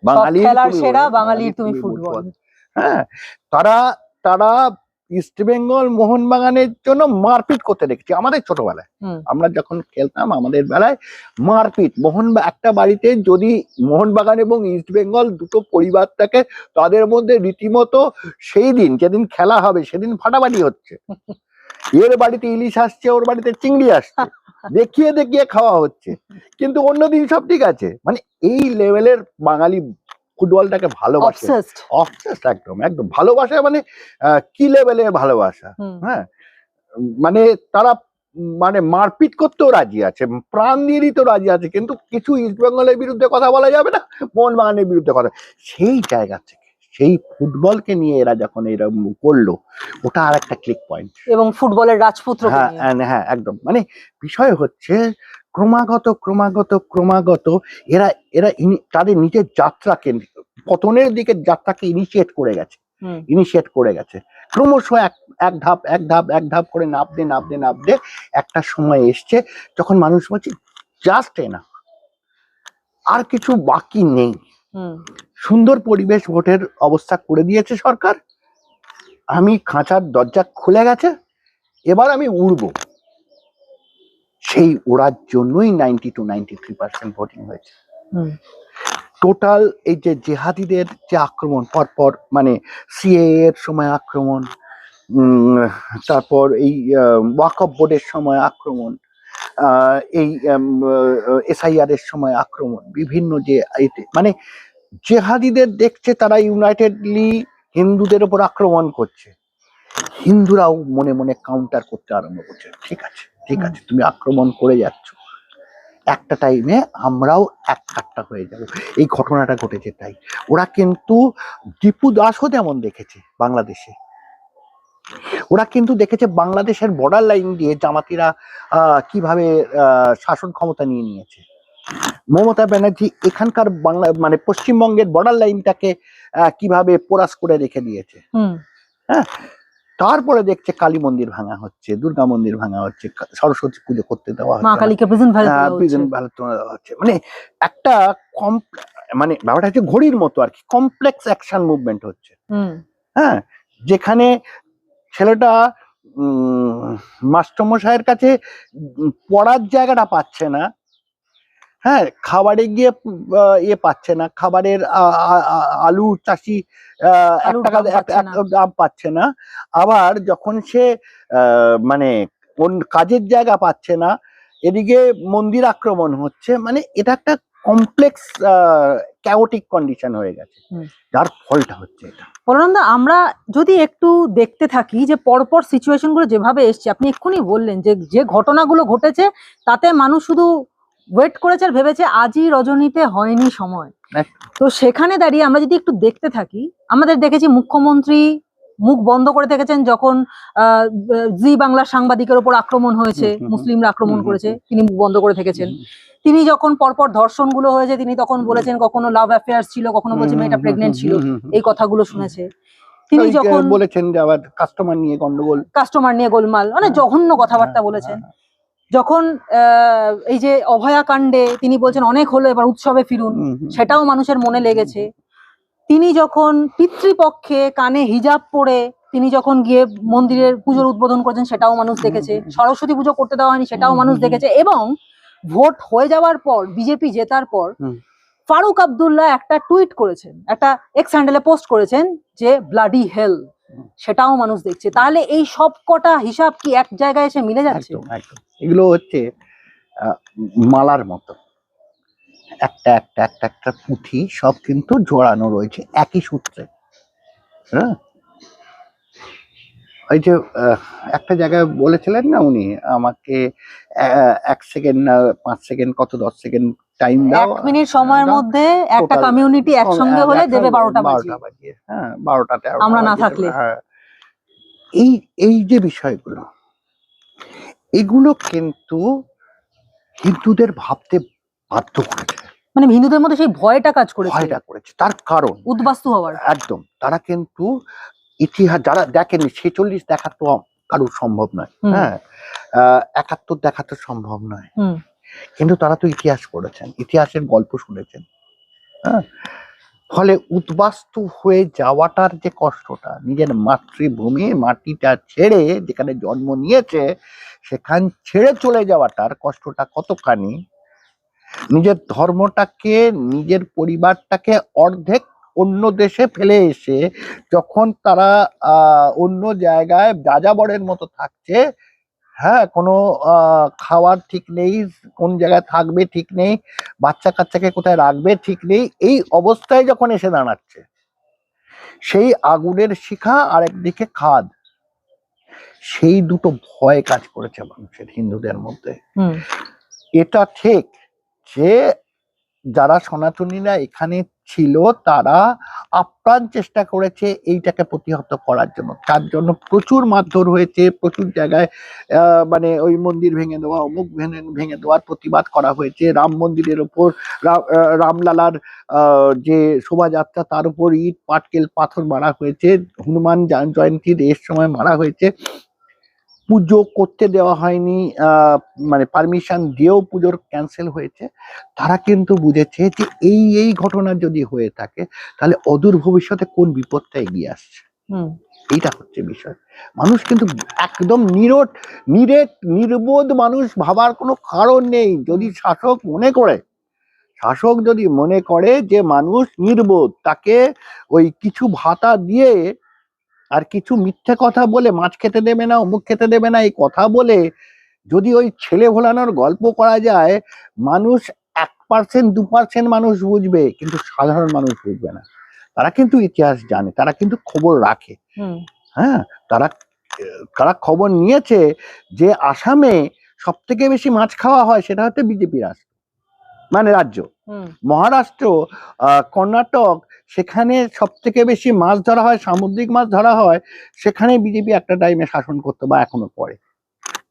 Speaker 1: বাঙালির খেলার সেরা, বাঙালির তুমি ফুটবল।
Speaker 2: হ্যাঁ, তারা তারা ইস্ট বেঙ্গল মোহনবাগানের জন্য মারপিট করতে দেখছি আমাদের ছোটবেলায়। আমরা যখন খেলতাম আমাদের বেলায় মারপিট, একটা বাড়িতে যদি মোহনবাগান এবং ইস্ট বেঙ্গল দুটো পরিবার থাকে, তাদের মধ্যে রীতিমতো সেই দিন যেদিন খেলা হবে সেদিন ফাটাফাটি হচ্ছে। এর বাড়িতে ইলিশ আসছে, ওর বাড়িতে চিংড়ি আসছে, দেখিয়ে দেখিয়ে খাওয়া হচ্ছে, কিন্তু অন্যদিন সব ঠিক আছে। মানে এই লেভেলের বাঙালি ফুটবলটাকে ভালোবাসে, অবসেসড, একদম একদম ভালোবাসা, মানে কি লেভেলের ভালোবাসা। হ্যাঁ, মানে তারা মানে মারপিট করতেও রাজি আছে, প্রাণ দিয়ে দিতেও রাজি আছে, কিন্তু কিছু ইস্ট বেঙ্গলের বিরুদ্ধে কথা বলা যাবে না, মোহনবাগানের বিরুদ্ধে কথা। সেই জায়গা থেকে সেই ফুটবলকে নিয়ে এরা যখন এরকম করলো, ওটা আর একটা ক্লিক পয়েন্ট।
Speaker 1: এবং ফুটবলের রাজপুত্র,
Speaker 2: হ্যাঁ হ্যাঁ একদম, মানে বিষয় হচ্ছে ক্রমাগত ক্রমাগত ক্রমাগত এরা এরা তাদের নিজের যাত্রাকে, পতনের দিকে যাত্রাকে ইনিশিয়েট করে গেছে ক্রমশ এক ধাপ এক ধাপ এক ধাপ করে নাবতে নাবতে নাবতে একটা সময় এসছে যখন মানুষ বলছে জাস্ট এনাফ, আর কিছু বাকি নেই। সুন্দর পরিবেশ ভোটের অবস্থা করে দিয়েছে সরকার, আমি খাঁচার দরজা খুলে গেছে, এবার আমি উড়বো। সেই ওড়ার জন্যই 90 to 93% ভোটিং হয়েছে। টোটাল এই যে জেহাদিদের যে আক্রমণ পরপর, মানে সিএ এর সময় আক্রমণ, তারপর এই ওয়াকফ বোর্ডের সময় আক্রমণ, এই এসআইআর এর সময় আক্রমণ, বিভিন্ন যে মানে জেহাদিদের দেখছে তারা ইউনাইটেডলি হিন্দুদের উপর আক্রমণ করছে, হিন্দুরাও মনে মনে কাউন্টার করতে আরম্ভ করছে, ঠিক আছে ঠিক আছে তুমি আক্রমণ করে যাচ্ছ, একটা টাইমে আমরাও এক কাট্টা হয়ে যাব। এই ঘটনাটা ঘটেছে তাই। ওরা কিন্তু দীপু দাসও যেমন দেখেছে বাংলাদেশে, ওরা কিন্তু দেখেছে বাংলাদেশের বর্ডার লাইন দিয়ে জামাতিরা কিভাবে শাসন ক্ষমতা নিয়ে নিয়েছে। মমতা ব্যানার্জি এখানকার বাংলা মানে পশ্চিমবঙ্গের বর্ডার লাইনটাকে কিভাবে পোরাস করে রেখে দিয়েছে। হ্যাঁ, তারপরে দেখছে কালী মন্দির ভাঙা হচ্ছে, দুর্গা মন্দির ভাঙা হচ্ছে, সরস্বতী পুজো করতে দেওয়া
Speaker 1: মা
Speaker 2: হচ্ছে,
Speaker 1: কালীকে প্রেজেন্ট ভ্যালু
Speaker 2: হচ্ছে, মানে একটা মানে ব্যাপারটা হচ্ছে ঘড়ির মতো আর কি, কমপ্লেক্স অ্যাকশন মুভমেন্ট হচ্ছে। হ্যাঁ, যেখানে ছেলেটা মাস্টারমশাইয়ের কাছে পড়ার জায়গাটা পাচ্ছে না, হ্যাঁ, খাবারে গিয়ে ইয়ে পাচ্ছে না, খাবারের আলু চাষি 1 টাকা দাম পাচ্ছে না, আবার যখন সে মানে কোন কাজের জায়গা পাচ্ছে না, এদিকে মন্দির আক্রমণ হচ্ছে, মানে এটা একটা কমপ্লেক্স ক্যাওটিক কন্ডিশন হয়ে গেছে, যার ফলটা হচ্ছে এটা।
Speaker 1: বলরামদা, আমরা যদি একটু দেখতে থাকি যে পরপর সিচুয়েশন গুলো যেভাবে এসছে, আপনি এক্ষুনি বললেন যে যে ঘটনাগুলো ঘটেছে তাতে মানুষ শুধু ওয়েট করেছে আর ভেবেছে আজই রজনীতে হয়নি সময়। তো সেখানে দাঁড়িয়ে আমরা যদি একটু দেখতে থাকি, আমাদের দেখেছি মুখ্যমন্ত্রী মুখ বন্ধ করে থেকেছেন যখন জি বাংলার সাংবাদিকের উপর আক্রমণ হয়েছে, মুসলিমরা আক্রমণ করেছে, তিনি মুখ বন্ধ করে থেকেছেন। তিনি যখন পরপর ধর্ষণ গুলো হয়েছে তিনি তখন বলেছেন কখনো লাভ অ্যাফেয়ার ছিল, কখনো বলছে মেয়েটা প্রেগনেন্ট ছিল, এই কথাগুলো শুনেছে। তিনি যখন
Speaker 2: বলেছেন যে আবার কাস্টমার নিয়ে
Speaker 1: গোলমাল, মানে জঘন্য কথাবার্তা বলেছেন। যখন এই যে অভয়া কাণ্ডে তিনি বলছেন অনেক হলো, এবার উৎসবে ফিরুন, সেটাও মানুষের মনে লেগেছে। তিনি যখন পিতৃপক্ষে কানে হিজাব পরে তিনি যখন গিয়ে মন্দিরের পুজোর উদ্বোধন করেছেন, সেটাও মানুষ দেখেছে। সরস্বতী পুজো করতে দেওয়া হয়নি, সেটাও মানুষ দেখেছে। এবং ভোট হয়ে যাওয়ার পর, বিজেপি জেতার পর, ফারুক আব্দুল্লাহ একটা টুইট করেছেন, একটা এক্স হ্যান্ডেলে পোস্ট করেছেন যে ব্লাডি হেল, সেটাও মানুষ দেখছে। তাহলে এই সব কটা হিসাব কি এক জায়গায় এসে মিলে যাচ্ছে?
Speaker 2: একদম। এগুলো হচ্ছে মালার মতো, একটা একটা একটা একটা পুঁথি সব কিন্তু জড়ানো রয়েছে একই সূত্রে। হ্যাঁ, ওই যে একটা জায়গায় বলেছিলেন না উনি আমাকে 1 সেকেন্ড না 5 সেকেন্ড কত 10 সেকেন্ড টাইম দাও,
Speaker 1: 1 মিনিট সময়ের মধ্যে একটা কমিউনিটি একসঙ্গে হলে দেবে 12টা বাজিয়ে।
Speaker 2: হ্যাঁ, 12টা 13টা
Speaker 1: আমরা না থাকলে।
Speaker 2: হ্যাঁ, এই যে বিষয়গুলো, এগুলো কিন্তু হিন্দুদের ভাবতে বাধ্য করেছে, মানে
Speaker 1: হিন্দুদের মধ্যে সেই ভয়টা কাজ করেছে।
Speaker 2: তার কারণ
Speaker 1: উদ্বাস্তু হওয়ার।
Speaker 2: একদম, তারা কিন্তু ইতিহাস যারা দেখেনি, 46 দেখা তো কারোর সম্ভব নয়, হ্যাঁ, 71 দেখা তো সম্ভব নয়, কিন্তু তারা তো ইতিহাস পড়েছেন, ইতিহাসের গল্প শুনেছেন। হ্যাঁ, ফলে উদ্বাস্তু হয়ে যাওয়াটার যে কষ্টটা, নিজের মাতৃভূমি মাটিটা ছেড়ে, যেখানে জন্ম নিয়েছে সেখান ছেড়ে চলে যাওয়াটার কষ্টটা কতখানি, নিজের ধর্মটাকে, নিজের পরিবারটাকে অর্ধেক অন্য দেশে ফেলে এসে যখন তারা অন্য জায়গায় যাযাবরের মতো থাকছে, হ্যাঁ, কোনো খাওয়ার ঠিক নেই, কোন জায়গায় থাকবে ঠিক নেই, বাচ্চা কাচ্চাকে কোথায় রাখবে ঠিক নেই, এই অবস্থায় যখন এসে দাঁড়াচ্ছে, সেই আগুনের শিখা আর একদিকে খাদ, সেই দুটো ভয় কাজ করেছে মানুষের, হিন্দুদের মধ্যে। এটা ঠিক যে যারা সনাতনীরা এখানে ছিল তারা আপ্রাণ চেষ্টা করেছে এইটাকে প্রতিহত করার জন্য, তার জন্য প্রচুর মারধর হয়েছে, প্রচুর জায়গায় মানে ওই মন্দির ভেঙে দেওয়া, অমুক ভেঙে দেওয়ার প্রতিবাদ করা হয়েছে, রাম মন্দিরের ওপর রামলালার যে শোভাযাত্রা তার উপর ইট পাটকেল পাথর মারা হয়েছে, হনুমান জয়ন্তীর এর সময় মারা হয়েছে, পুজো করতে দেওয়া হয়নি, মানে পারমিশন দিয়েও পুজোর ক্যান্সেল হয়েছে। তারা কিন্তু বুঝেছে যে এই ঘটনা যদি হয়ে থাকে তাহলে অদূর ভবিষ্যতে কোন বিপদটা এগিয়ে আসছে, এইটা হচ্ছে বিষয়। মানুষ কিন্তু একদম নির্বোধ মানুষ, ভাবার কোনো কারণ নেই। যদি শাসক যদি মনে করে যে মানুষ নির্বোধ, তাকে ওই কিছু ভাতা দিয়ে আর কিছু মিথ্যে কথা বলে, মাছ খেতে দেবে না, অমুক খেতে দেবে না, এই কথা বলে যদি ওই ছেলে ভোলানোর গল্প করা যায়, মানুষ 1% 2% মানুষ বুঝবে, কিন্তু সাধারণ মানুষ বুঝবে না। তারা কিন্তু ইতিহাস জানে, তারা কিন্তু খবর রাখে। হ্যাঁ, তারা খবর নিয়েছে যে আসামে সব থেকে বেশি মাছ খাওয়া হয় সেটা হচ্ছে বিজেপি রাষ্ট্র, মানে রাজ্য। মহারাষ্ট্র, কর্ণাটক, সেখানে সব থেকে বেশি মাছ ধরা হয়, সামুদ্রিক মাছ ধরা হয়, সেখানে বিজেপি একটা টাইমে শাসন করতো বা এখনো করে।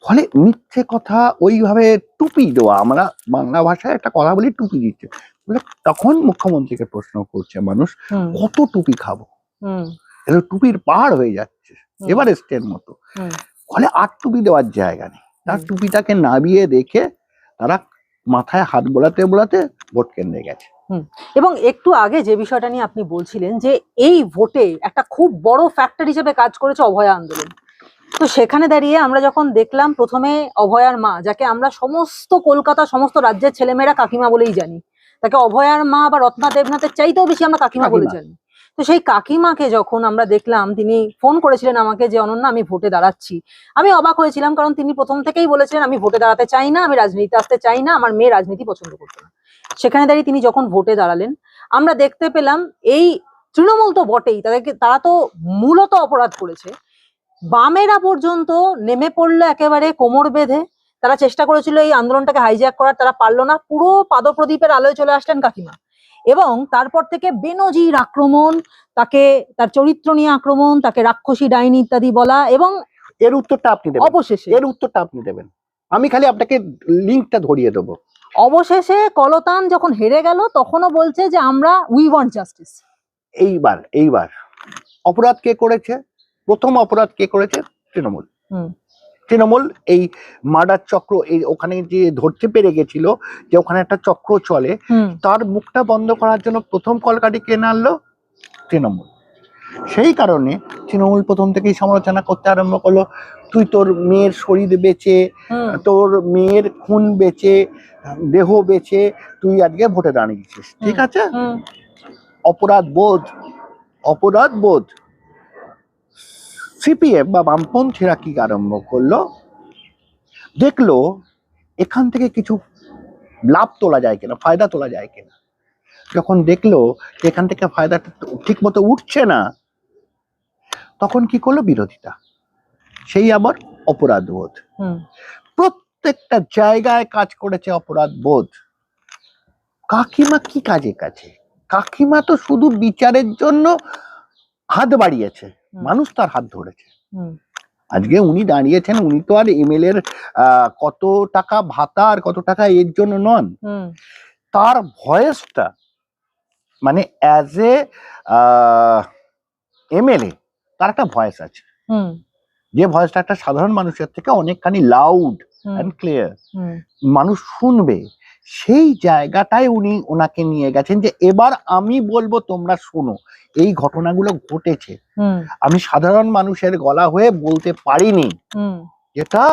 Speaker 2: ফলে মিথ্যে কথা ওইভাবে টুপি দেওয়া, আমরা বাংলা ভাষায় একটা কথা বলি টুপি দিচ্ছে বলে, তখন মুখ্যমন্ত্রীকে প্রশ্ন করছে মানুষ,
Speaker 1: হুম,
Speaker 2: কত টুপি খাবো,
Speaker 1: হুম,
Speaker 2: এটা টুপির পাহাড় হয়ে যাচ্ছে
Speaker 1: হুম,
Speaker 2: এভারেস্টের মতো।
Speaker 1: হুম,
Speaker 2: ফলে আর টুপি দেওয়ার জায়গা নেই, তার
Speaker 1: হুম।
Speaker 2: টুপিটাকে নাবিয়ে দেখে তারা মাথায় হাত বোলাতে বোলাতে ভোট কেন্দ্রে গেছে।
Speaker 1: এবং একটু আগে যে বিষয়টা নিয়ে আপনি বলছিলেন যে এই ভোটে একটা খুব বড় ফ্যাক্টর হিসেবে কাজ করেছে অভয়া আন্দোলন। তো সেখানে দাঁড়িয়ে আমরা যখন দেখলাম প্রথমে অভয়ার মা, যাকে আমরা সমস্ত কলকাতা সমস্ত রাজ্যের ছেলেমেয়েরা কাকিমা বলেই জানি, তাকে অভয়ার মা বা রত্না দেবনাথের চাইতেও বেশি আমরা কাকিমা বলে
Speaker 2: কাকিমা।
Speaker 1: জানি। তো সেই কাকিমাকে যখন আমরা দেখলাম, তিনি ফোন করেছিলেন আমাকে যে অনন্যা আমি ভোটে দাঁড়াচ্ছি, আমি অবাক হয়েছিলাম, কারণ তিনি প্রথম থেকেই বলেছিলেন আমি ভোটে দাঁড়াতে চাই না, আমি রাজনীতিতে আসতে চাই না, আমার মেয়ে রাজনীতি পছন্দ করতো না। সেখানে দাঁড়িয়ে তিনি যখন ভোটে দাঁড়ালেন, আমরা দেখতে পেলাম এই তৃণমূল তো বটেই, তারা তো মূলত অপরাধ করেছে, বামেরা পর্যন্ত নেমে পড়লো একেবারে কোমর বেঁধে। তারা চেষ্টা করেছিল এই আন্দোলনটাকে হাইজ্যাক করার, তারা পারলো না, পুরো পাদপ্রদীপের আলোয় চলে আসলেন কাকিমা। এবং তারপর থেকে বেনজির আক্রমণ, তাকে তার চরিত্র নিয়ে আক্রমণ, তাকে রাক্ষসী ডাইনি ইত্যাদি বলা, এবং
Speaker 2: এর উত্তরটা আপনি দেবেন,
Speaker 1: অবশেষে
Speaker 2: এর উত্তরটা আপনি দেবেন, আমি খালি আপনাকে লিঙ্কটা ধরিয়ে দেবো।
Speaker 1: অবশেষে কলতান যখন হেরে গেল, তখনও বলছে যে আমরা উই ওয়ান্ট জাস্টিস।
Speaker 2: এইবার অপরাধ কে করেছে? প্রথম অপরাধ কে করেছে? তৃণমূল।
Speaker 1: হুম,
Speaker 2: তৃণমূল এই মার্ডার চক্র, এই ওখানে যে ধরতে পেরে গেছিল যে ওখানে একটা চক্র চলে,
Speaker 1: হুম,
Speaker 2: তার মুখটা বন্ধ করার জন্য প্রথম কলকাঠি কে নাড়লো? তৃণমূল। সেই কারণে তৃণমূল প্রথম থেকেই সমালোচনা করতে আরম্ভ করলো, তুই তোর মেয়ের শরীর বেচে,
Speaker 1: হুম,
Speaker 2: তোর মেয়ের খুন বেচে, দেহ বেচে তুই আজকে ভোটে দাঁড়িয়েছিস, ঠিক আছে?
Speaker 1: হুম,
Speaker 2: অপরাধ বোধ, অপরাধ বোধ। সিপিএম বা বামপন্থীরা কি আরম্ভ করলো, দেখলো এখান থেকে কিছু লাভ তোলা যায় কিনা, ফায়দা তোলা যায় কিনা। যখন দেখলো যে এখান থেকে ফায়দাটা ঠিক মতো উঠছে না, তখন কি করলো বিরোধিতা, সেই আবার অপরাধ বোধ।
Speaker 1: হুম,
Speaker 2: প্রত্যেকটা জায়গায় কাজ করেছে অপরাধ বোধ। কাকিমা কি কাজে কাকিমা তো শুধু বিচারের জন্য হাত বাড়িয়েছে, মানুষ তার হাত ধরেছে।
Speaker 1: হুম,
Speaker 2: আজকে উনি দাঁড়িয়েছেন, উনি তো আর এমএলএ এর কত টাকা ভাতা আর কত টাকা এর জন্য নন।
Speaker 1: হুম,
Speaker 2: তার ভয়েসটা, মানে অ্যাজ এ এমএলএ তার একটা ভয়েস আছে,
Speaker 1: হুম,
Speaker 2: যে ভয়েসটা একটা সাধারণ মানুষের থেকে অনেকখানি লাউড
Speaker 1: হুম,
Speaker 2: অ্যান্ড ক্লিয়ার,
Speaker 1: হুম,
Speaker 2: মানুষ শুনবে। সেই জায়গাটায় উনি ওনাকে নিয়ে গেছেন যে এবার আমি বলবো তোমরা শোনো, এই ঘটনাগুলো ঘটেছে,
Speaker 1: হুম,
Speaker 2: আমি সাধারণ মানুষের গলা হয়ে বলতে পারিনি,
Speaker 1: হুম।
Speaker 2: যেটা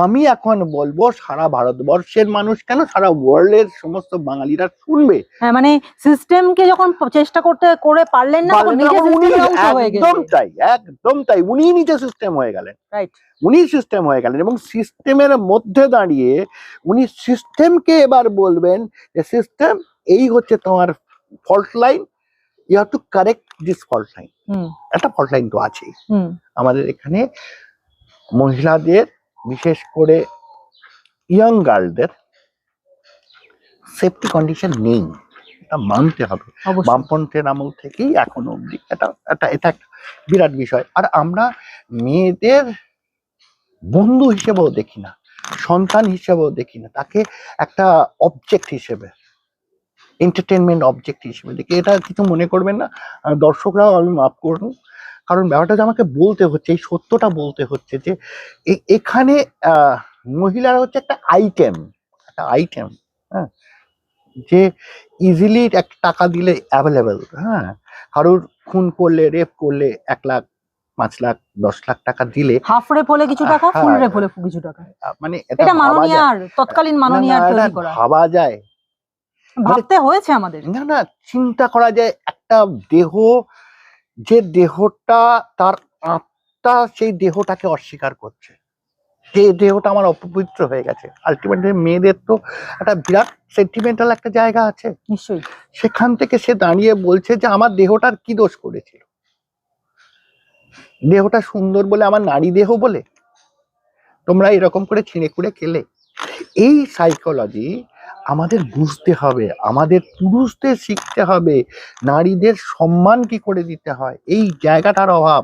Speaker 2: আমি এখন বলবো সারা ভারতবর্ষের মানুষ কেন সারা ওয়ার্ল্ডের সমস্ত বাঙালিরা শুনবে।
Speaker 1: হ্যাঁ, মানে সিস্টেমকে যখন চেষ্টা করে পারলেন না, তখন নিজে
Speaker 2: উনি
Speaker 1: সিস্টেমের অংশ হয়ে
Speaker 2: একদম
Speaker 1: গেলেন।
Speaker 2: তাই, একদম তাই, উনি নিজে সিস্টেম হয়ে গেলেন,
Speaker 1: রাইট।
Speaker 2: উনি সিস্টেম হয়ে গেলেন, এবং সিস্টেমের মধ্যে দাঁড়িয়ে উনি সিস্টেমকে এবার বলবেন যে সিস্টেম এই হচ্ছে তোমার fault line, you have to correct this fault line.
Speaker 1: Hmm,
Speaker 2: একটা ফল্ট লাইন তো আছেই
Speaker 1: হুম,
Speaker 2: আমাদের এখানে, মহিলাদের বিশেষ করে ইয়ং গার্লদের সেফটি কন্ডিশন নেই, এটা মানতে হবে।
Speaker 1: অবশ্যই।
Speaker 2: বামপন্থের আমল থেকেই এখনো অব্দি এটা এটা এটা একটা বিরাট বিষয়। আর আমরা মেয়েদের বন্ধু হিসেবেও দেখি না, সন্তান হিসেবেও দেখি না, তাকে একটা অবজেক্ট হিসেবে, এন্টারটেনমেন্ট অবজেক্ট হিসেবে দেখি। এটা কিছু মনে করবেন না দর্শকরাও, আমি মাফ করুন, কারণ ব্যাপারটা যে আমাকে বলতে হচ্ছে, এই সত্যটা বলতে হচ্ছে যে এখানে মহিলারা হচ্ছে একটা আইটেম, একটা আইটেম, হ্যাঁ, যে ইজিলি টাকা দিলে অ্যাভেলেবেল, হ্যাঁ, কারোর খুন করলে, রেপ করলে 1 লাখ, 5 লাখ, 10 লাখ টাকা দিলে,
Speaker 1: হাফ রেপ হলে কিছু টাকা, ফুল
Speaker 2: হ্যাঁ,
Speaker 1: রেপ হলে কিছু টাকা।
Speaker 2: মানে
Speaker 1: এটা
Speaker 2: ভাবা যায়,
Speaker 1: মাননীয়ার, তৎকালীন
Speaker 2: না
Speaker 1: মাননীয়ার
Speaker 2: এটা
Speaker 1: তৈরি করা।
Speaker 2: ভাবা যায়,
Speaker 1: ভাবতে হয়েছে আমাদের।
Speaker 2: না চিন্তা করা যায়, একটা দেহ, যে দেহটা তার আত্মা সেই দেহটাকে অস্বীকার করছে, যে দেহটা আমার অপবিত্র হয়ে গেছে। আলটিমেটলি মেয়েদের তো একটা বিরাট সেন্টিমেন্টাল একটা জায়গা আছে,
Speaker 1: নিশ্চয়ই।
Speaker 2: সেখান থেকে সে দাঁড়িয়ে বলছে যে আমার দেহটার কি দোষ করেছিল, দেহটা সুন্দর বলে, আমার নারী দেহ বলে তোমরা এরকম করে ছিঁড়ে খুঁড়ে খেলে। এই সাইকোলজি আমাদের বুঝতে হবে, আমাদের পুরুষদের শিখতে হবে নারীদের সম্মান কি করে দিতে হয়। এই জায়গাটার অভাব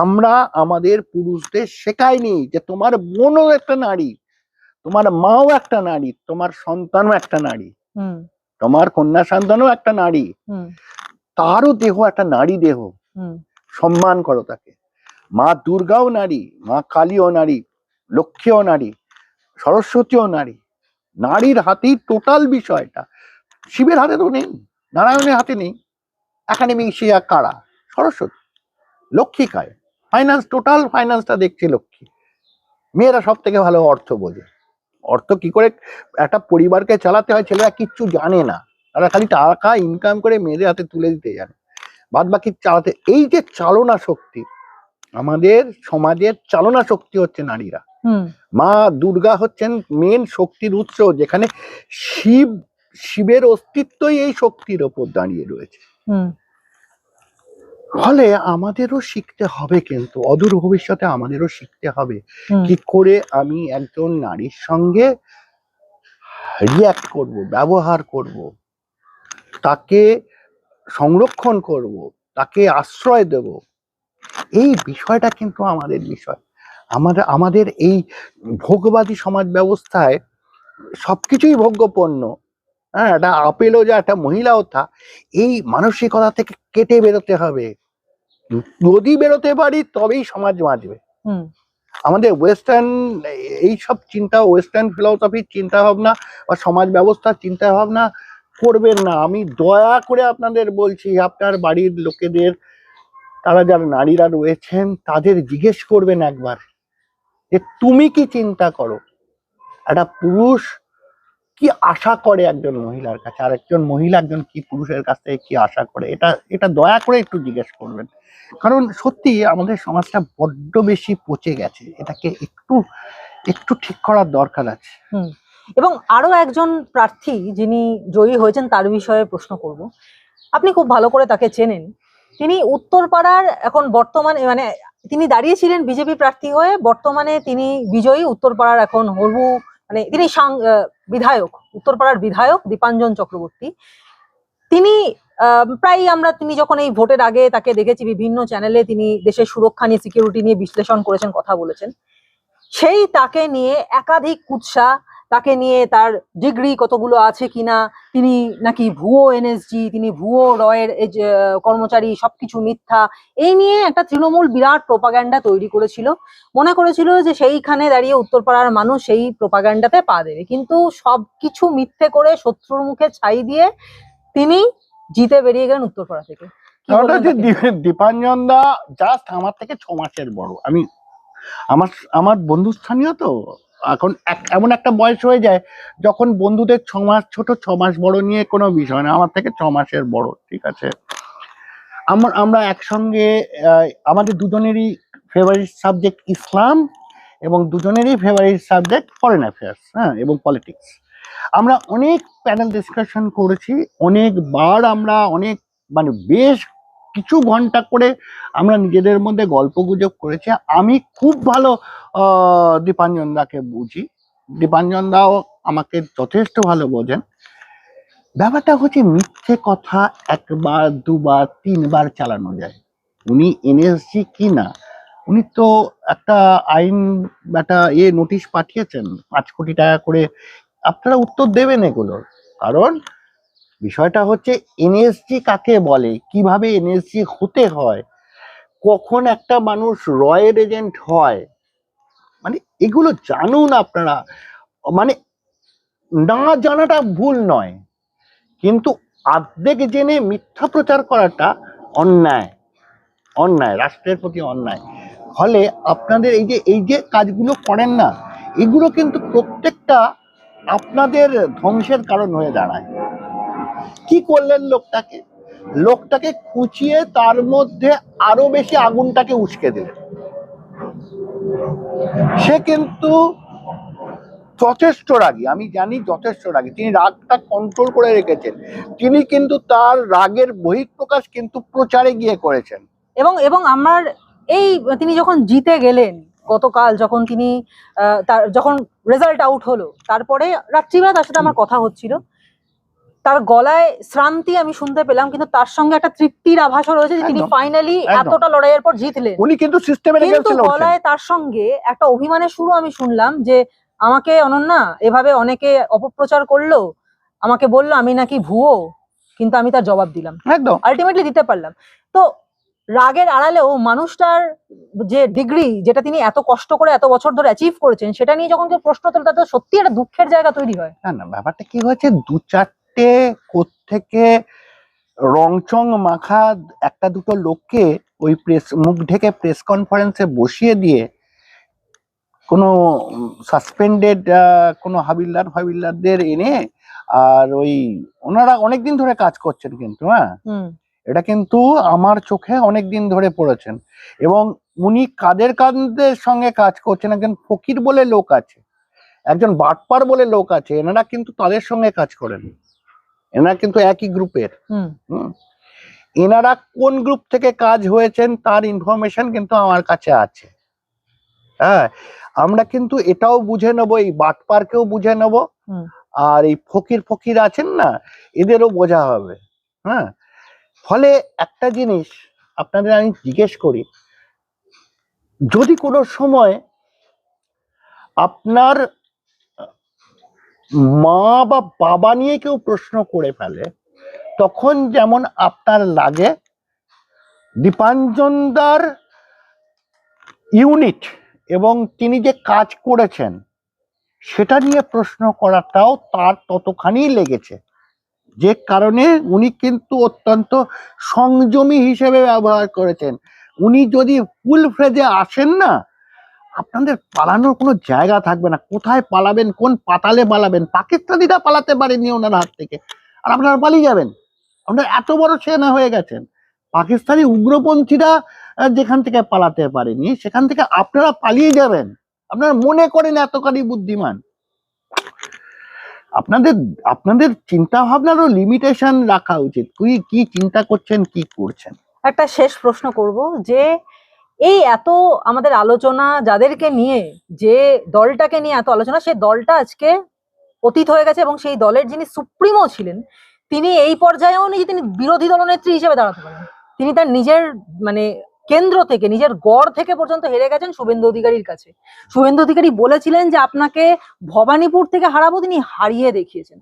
Speaker 2: আমরা আমাদের পুরুষদের শেখাইনি যে তোমার বোনও একটা নারী, তোমার মাও একটা নারী, তোমার সন্তানও একটা নারী,
Speaker 1: হুম
Speaker 2: তোমার কন্যা সন্তানও একটা নারী,
Speaker 1: হুম
Speaker 2: তারও দেহ একটা নারী দেহ,
Speaker 1: হুম
Speaker 2: সম্মান করো তাকে। মা দুর্গাও নারী, মা কালীও নারী, লক্ষ্মীও নারী, সরস্বতীও নারী। নারীর হাতেই টোটাল বিষয়টা। শিবের হাতে তো নেই, নারায়ণের হাতে নেই। একাডেমি সে কারা? সরস্বতী। লক্ষ্মী কায়? ফাইন্যান্স, টোটাল ফাইন্যান্সটা দেখছে লক্ষ্মী। মেয়েরা সব থেকে ভালো অর্থ বোঝে। অর্থ কি করে একটা পরিবারকে চালাতে হয় ছেলেরা কিচ্ছু জানে না, তারা খালি টাকা ইনকাম করে মেয়েদের হাতে তুলে দিতে জানে, বাদ বাকি চালাতে। এই যে চালনা শক্তি, আমাদের সমাজের চালনা শক্তি হচ্ছে নারীরা।
Speaker 1: হুম
Speaker 2: মা দুর্গা হচ্ছেন মেন শক্তির উৎস, যেখানে শিবের অস্তিত্বই এই শক্তির ওপর দাঁড়িয়ে রয়েছে।
Speaker 1: হুম
Speaker 2: ফলে আমাদেরও শিখতে হবে, কিন্তু অদূর ভবিষ্যতে আমাদেরও শিখতে হবে
Speaker 1: হুম
Speaker 2: কি করে আমি একজন নারীর সঙ্গে রিয়াক্ট করব, ব্যবহার করব, তাকে সংরক্ষণ করব, তাকে আশ্রয় দেব। এই বিষয়টা কিন্তু আমাদের বিষয়। আমাদের এই ভোগবাদী সমাজ ব্যবস্থায় সবকিছুই ভোগ্যপণ্য। হ্যাঁ, একটা আপেলও যা, একটা মহিলাও তা। এই মানসিকতা থেকে কেটে বেরোতে হবে। যদি বেরোতে পারি তবেই সমাজ বাঁচবে।
Speaker 1: হুম
Speaker 2: আমাদের ওয়েস্টার্ন এইসব চিন্তা, ওয়েস্টার্ন ফিলসফির চিন্তা ভাবনা বা সমাজ ব্যবস্থার চিন্তা ভাবনা করবেন না। আমি দয়া করে আপনাদের বলছি, আপনার বাড়ির লোকেদের, তারা যারা নারীরা রয়েছেন তাদের জিজ্ঞেস করবেন একবার যে তুমি কি চিন্তা করো, একটা পুরুষ কি আশা করে একজন মহিলার কাছে, আর একজন মহিলা একজন কি পুরুষের কাছ থেকে কি আশা করে। এটা এটা দয়া করে একটু জিজ্ঞেস করবেন। কারণ সত্যি আমাদের সমাজটা বড্ড বেশি পচে গেছে, এটাকে একটু একটু ঠিক করার দরকার আছে।
Speaker 1: হুম এবং আরো একজন প্রার্থী যিনি জয়ী হয়েছেন তার বিষয়ে প্রশ্ন করব। আপনি খুব ভালো করে তাকে চেনেন। তিনি উত্তরপাড়ার এখন বর্তমানে মানে তিনি দাঁড়িয়েছিলেন বিজেপি প্রার্থী হয়ে, বর্তমানে তিনি বিজয়ী উত্তরপাড়ার এখন হবু মানে তিনি বিধায়ক, উত্তরপাড়ার বিধায়ক দীপাঞ্জন চক্রবর্তী। তিনি প্রায় তিনি যখন এই ভোটের আগে তাকে দেখেছি বিভিন্ন চ্যানেলে তিনি দেশের সুরক্ষা নিয়ে, সিকিউরিটি নিয়ে বিশ্লেষণ করেছেন, কথা বলেছেন। সেই তাকে নিয়ে একাধিক কুৎসা, তাকে নিয়ে তার ডিগ্রি কতগুলো আছে কিনা, তিনি নাকি ভুয়ো এনএসজি, তিনি ভুয়ো রয়ের এই যে কর্মচারী, সবকিছু মিথ্যা, এই নিয়ে একটা তৃণমূল বিরাট প্রোপাগ্যান্ডা তৈরি করেছিল। মনে করেছিল যে সেইখানে দাঁড়িয়ে উত্তরপাড়ার মানুষ সেই প্রোপাগ্যান্ডাতে পা দেবে, কিন্তু সবকিছু মিথ্যে করে শত্রুর মুখে ছাই দিয়ে তিনি জিতে বেরিয়ে গেলেন উত্তরপাড়া থেকে। কি বলবেন তাকে?
Speaker 2: দীপাঞ্জন দা জাস্ট আমার থেকে 6 মাসের বড়। আমি আমার আমার বন্ধুস্থানীয় তো। এখন এমন একটা বয়স হয়ে যায় যখন বন্ধুদের 6 মাস ছোট, 6 মাস বড় নিয়ে কোনো বিষয় না। আমার থেকে 6 মাসের বড়, ঠিক আছে। আমরা একসঙ্গে আমাদের দুজনেরই ফেভারিট সাবজেক্ট ইসলাম, এবং দুজনেরই ফেভারিট সাবজেক্ট ফরেন অ্যাফেয়ার্স, হ্যাঁ, এবং পলিটিক্স। আমরা অনেক প্যানেল ডিসকাশন করেছি, অনেকবার আমরা অনেক মানে বেশ কিছু ঘন্টা করে আমরা নিজেদের মধ্যে গল্প গুজব করেছি। আমি খুব ভালো দীপাঞ্জন দাকে বুঝি, দীপাঞ্জন দাও আমাকে যথেষ্ট ভালো বোঝেন। ব্যাপারটা হচ্ছে মিথ্যে কথা একবার দুবার তিনবার চালানো যায়। উনি এনএসজি কি না, উনি তো একটা আইন, একটা নোটিশ পাঠিয়েছেন 5 কোটি টাকা করে। আপনারা উত্তর দেবেন এগুলোর, কারণ বিষয়টা হচ্ছে এনএসজি কাকে বলে, কিভাবে এনএসজি হতে হয়, কখন একটা মানুষ রয়ের এজেন্ট হয়, মানে এগুলো জানুন আপনারা। মানে না জানাটা ভুল নয়, কিন্তু আর্ধেক জেনে মিথ্যা প্রচার করাটা অন্যায়, অন্যায়, রাষ্ট্রের প্রতি অন্যায়। ফলে আপনাদের এই যে কাজগুলো করেন না, এগুলো কিন্তু প্রত্যেকটা আপনাদের ধ্বংসের কারণ হয়ে দাঁড়ায়। কি করলেন লোকটাকে খুঁচিয়ে তার মধ্যে আরো বেশি আগুনটাকে উস্কে দিলেন। সে কিন্তু যথেষ্ট রাগী, আমি জানি যথেষ্ট রাগী, তিনি রাগটা কন্ট্রোল করে রেখেছেন। তিনি কিন্তু তার রাগের বহিঃপ্রকাশ কিন্তু প্রচারে গিয়ে করেছেন।
Speaker 1: এবং এবং আমার এই তিনি যখন জিতে গেলেন গতকাল যখন তিনি তার যখন রেজাল্ট আউট হলো, তারপরে রাত্রিবেলা তার সাথে আমার কথা হচ্ছিল, তার গলায় শ্রান্তি আমি শুনতে পেলাম, কিন্তু তার সঙ্গে একটা তৃপ্তির আভাসও রয়েছে যে তিনি
Speaker 2: একদম,
Speaker 1: ফাইনালি
Speaker 2: একদম।
Speaker 1: এতটা লড়াইয়ের পর জিতলেন।
Speaker 2: উনি কিন্তু সিস্টেমের
Speaker 1: কিন্তু
Speaker 2: এগেইনস্টে লড়ছেন।
Speaker 1: গলায় তার সঙ্গে একটা অভিমানের সুরও আমি শুনলাম যে আমাকে অনন্যা এভাবে অনেকে অপপ্রচার করলো, আমাকে বললো আমি নাকি ভুয়ো, কিন্তু আমি তার জবাব দিলাম,
Speaker 2: একদম।
Speaker 1: আলটিমেটলি দিতে পারলাম। তো রাগের আড়ালেও মানুষটার যে ডিগ্রি, যেটা তিনি এত কষ্ট করে এত বছর ধরে অ্যাচিভ করেছেন, সেটা নিয়ে যখন কেউ প্রশ্ন তোলে, তাতে সত্যি একটা দুঃখের জায়গা তৈরি হয়।
Speaker 2: না না, ব্যাপারটা কি হয়েছে, দু চারটে কোত্থেকে রংচং মাখা একটা দুটো লোককে ওই প্রেস মুখ ঢেকে প্রেস কনফারেন্সে বসিয়ে দিয়ে কোনো সাসপেন্ডেড কোনো হাবিলদারদের এনে, আর ওই ওনারা অনেকদিন ধরে কাজ করছেন কিন্তু, হ্যাঁ, এটা কিন্তু আমার চোখে অনেকদিন ধরে পড়েছেন। এবং উনি কাদের সঙ্গে কাজ করছেন, একজন ফকির বলে লোক আছে, একজন বাটপার বলে লোক আছে, এনারা কিন্তু তাদের সঙ্গে কাজ করেন, এনারা কিন্তু একই গ্রুপের। এনারা কোন গ্রুপ থেকে কাজ হয়েছেন তার ইনফরমেশন কিন্তু আমার কাছে আছে। হ্যাঁ, আমরা কিন্তু এটাও বুঝে নেব, এই বাটপারকেও বুঝে নেব, আর এই ফকির আছেন না, এদেরও বোঝা হবে। হ্যাঁ, ফলে একটা জিনিস আপনাদের আমি জিজ্ঞেস করি, যদি কোনো সময় আপনার মা বা বাবা নিয়ে কেউ প্রশ্ন করে ফেলে, তখন যেমন আপনার লাগে দীপাঞ্জনদার ইউনিট এবং তিনি যে কাজ করেছেন সেটা নিয়ে প্রশ্ন করাটাও তার ততখানি লেগেছে, যে কারণে উনি কিন্তু অত্যন্ত সংযমী হিসেবে ব্যবহার করেছেন। উনি যদি ফুল ফ্রেজে আসেন না, আপনাদের পালানোর কোনো জায়গা থাকবে না, কোথায় পালাবেন, কোন পাতালে পালাবেন। পাকিস্তানিরা পালাতে পারেনি ওনার হাত থেকে, আর আপনারা পালিয়ে যাবেন। আপনারা এত বড় সেনা হয়ে গেছেন, পাকিস্তানি উগ্রপন্থীরা যেখান থেকে পালাতে পারেনি সেখান থেকে আপনারা পালিয়ে যাবেন। আপনারা মনে করেন এতখানি বুদ্ধিমান। আপনাদের চিন্তা ভাবনারও লিমিটেশন রাখা উচিত। কি চিন্তা করছেন, কি করছেন।
Speaker 1: একটা শেষ প্রশ্ন করব, যে এই এত আমাদের আলোচনা, যাদেরকে নিয়ে, যে দলটাকে নিয়ে এত আলোচনা, সেই দলটা আজকে অতীত হয়ে গেছে, এবং সেই দলের যিনি সুপ্রিমো ছিলেন, তিনি এই পর্যায়েও নেই যে তিনি বিরোধী দলনেত্রী হিসেবে দাঁড়াতে পারেন। তিনি তার নিজের মানে কেন্দ্র থেকে, নিজের গড় থেকে পর্যন্ত হেরে গেছেন শুভেন্দু অধিকারীর কাছে। শুভেন্দু অধিকারী বলেছিলেন যে আপনাকে ভবানীপুর থেকে হারাবো, তিনি হারিয়ে দেখিয়েছেন।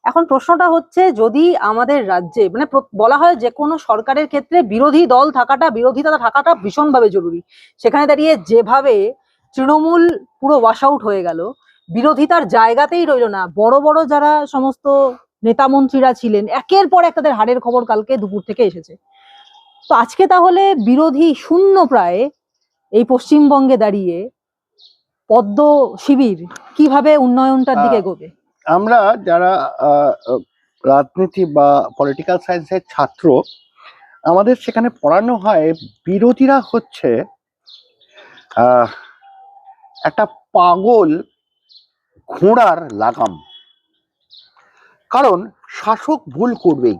Speaker 1: এখন প্রশ্নটা হচ্ছে, যদি আমাদের রাজ্যে মানে বলা হয় যে কোনো সরকারের ক্ষেত্রে বিরোধী দল থাকাটা, বিরোধিতা থাকাটা ভীষণভাবে জরুরি, সেখানে দাঁড়িয়ে যেভাবে তৃণমূল পুরো ওয়াশ আউট হয়ে গেল, বিরোধিতার জায়গাতেই রইল না, বড় বড় যারা সমস্ত নেতা মন্ত্রীরা ছিলেন, একের পর এক তাদের হারের খবর কালকে দুপুর থেকে এসেছে। তো আজকে তাহলে বিরোধী শূন্য প্রায় এই পশ্চিমবঙ্গে দাঁড়িয়ে পদ্ম শিবির কিভাবে উন্নয়নটার দিকে এগোবে?
Speaker 2: আমরা যারা রাজনীতি বা পলিটিক্যাল সায়েন্সের ছাত্র, আমাদের সেখানে পড়ানো হয় বিরোধীরা হচ্ছে একটা পাগল ঘোড়ার লাগাম। কারণ শাসক ভুল করবেই।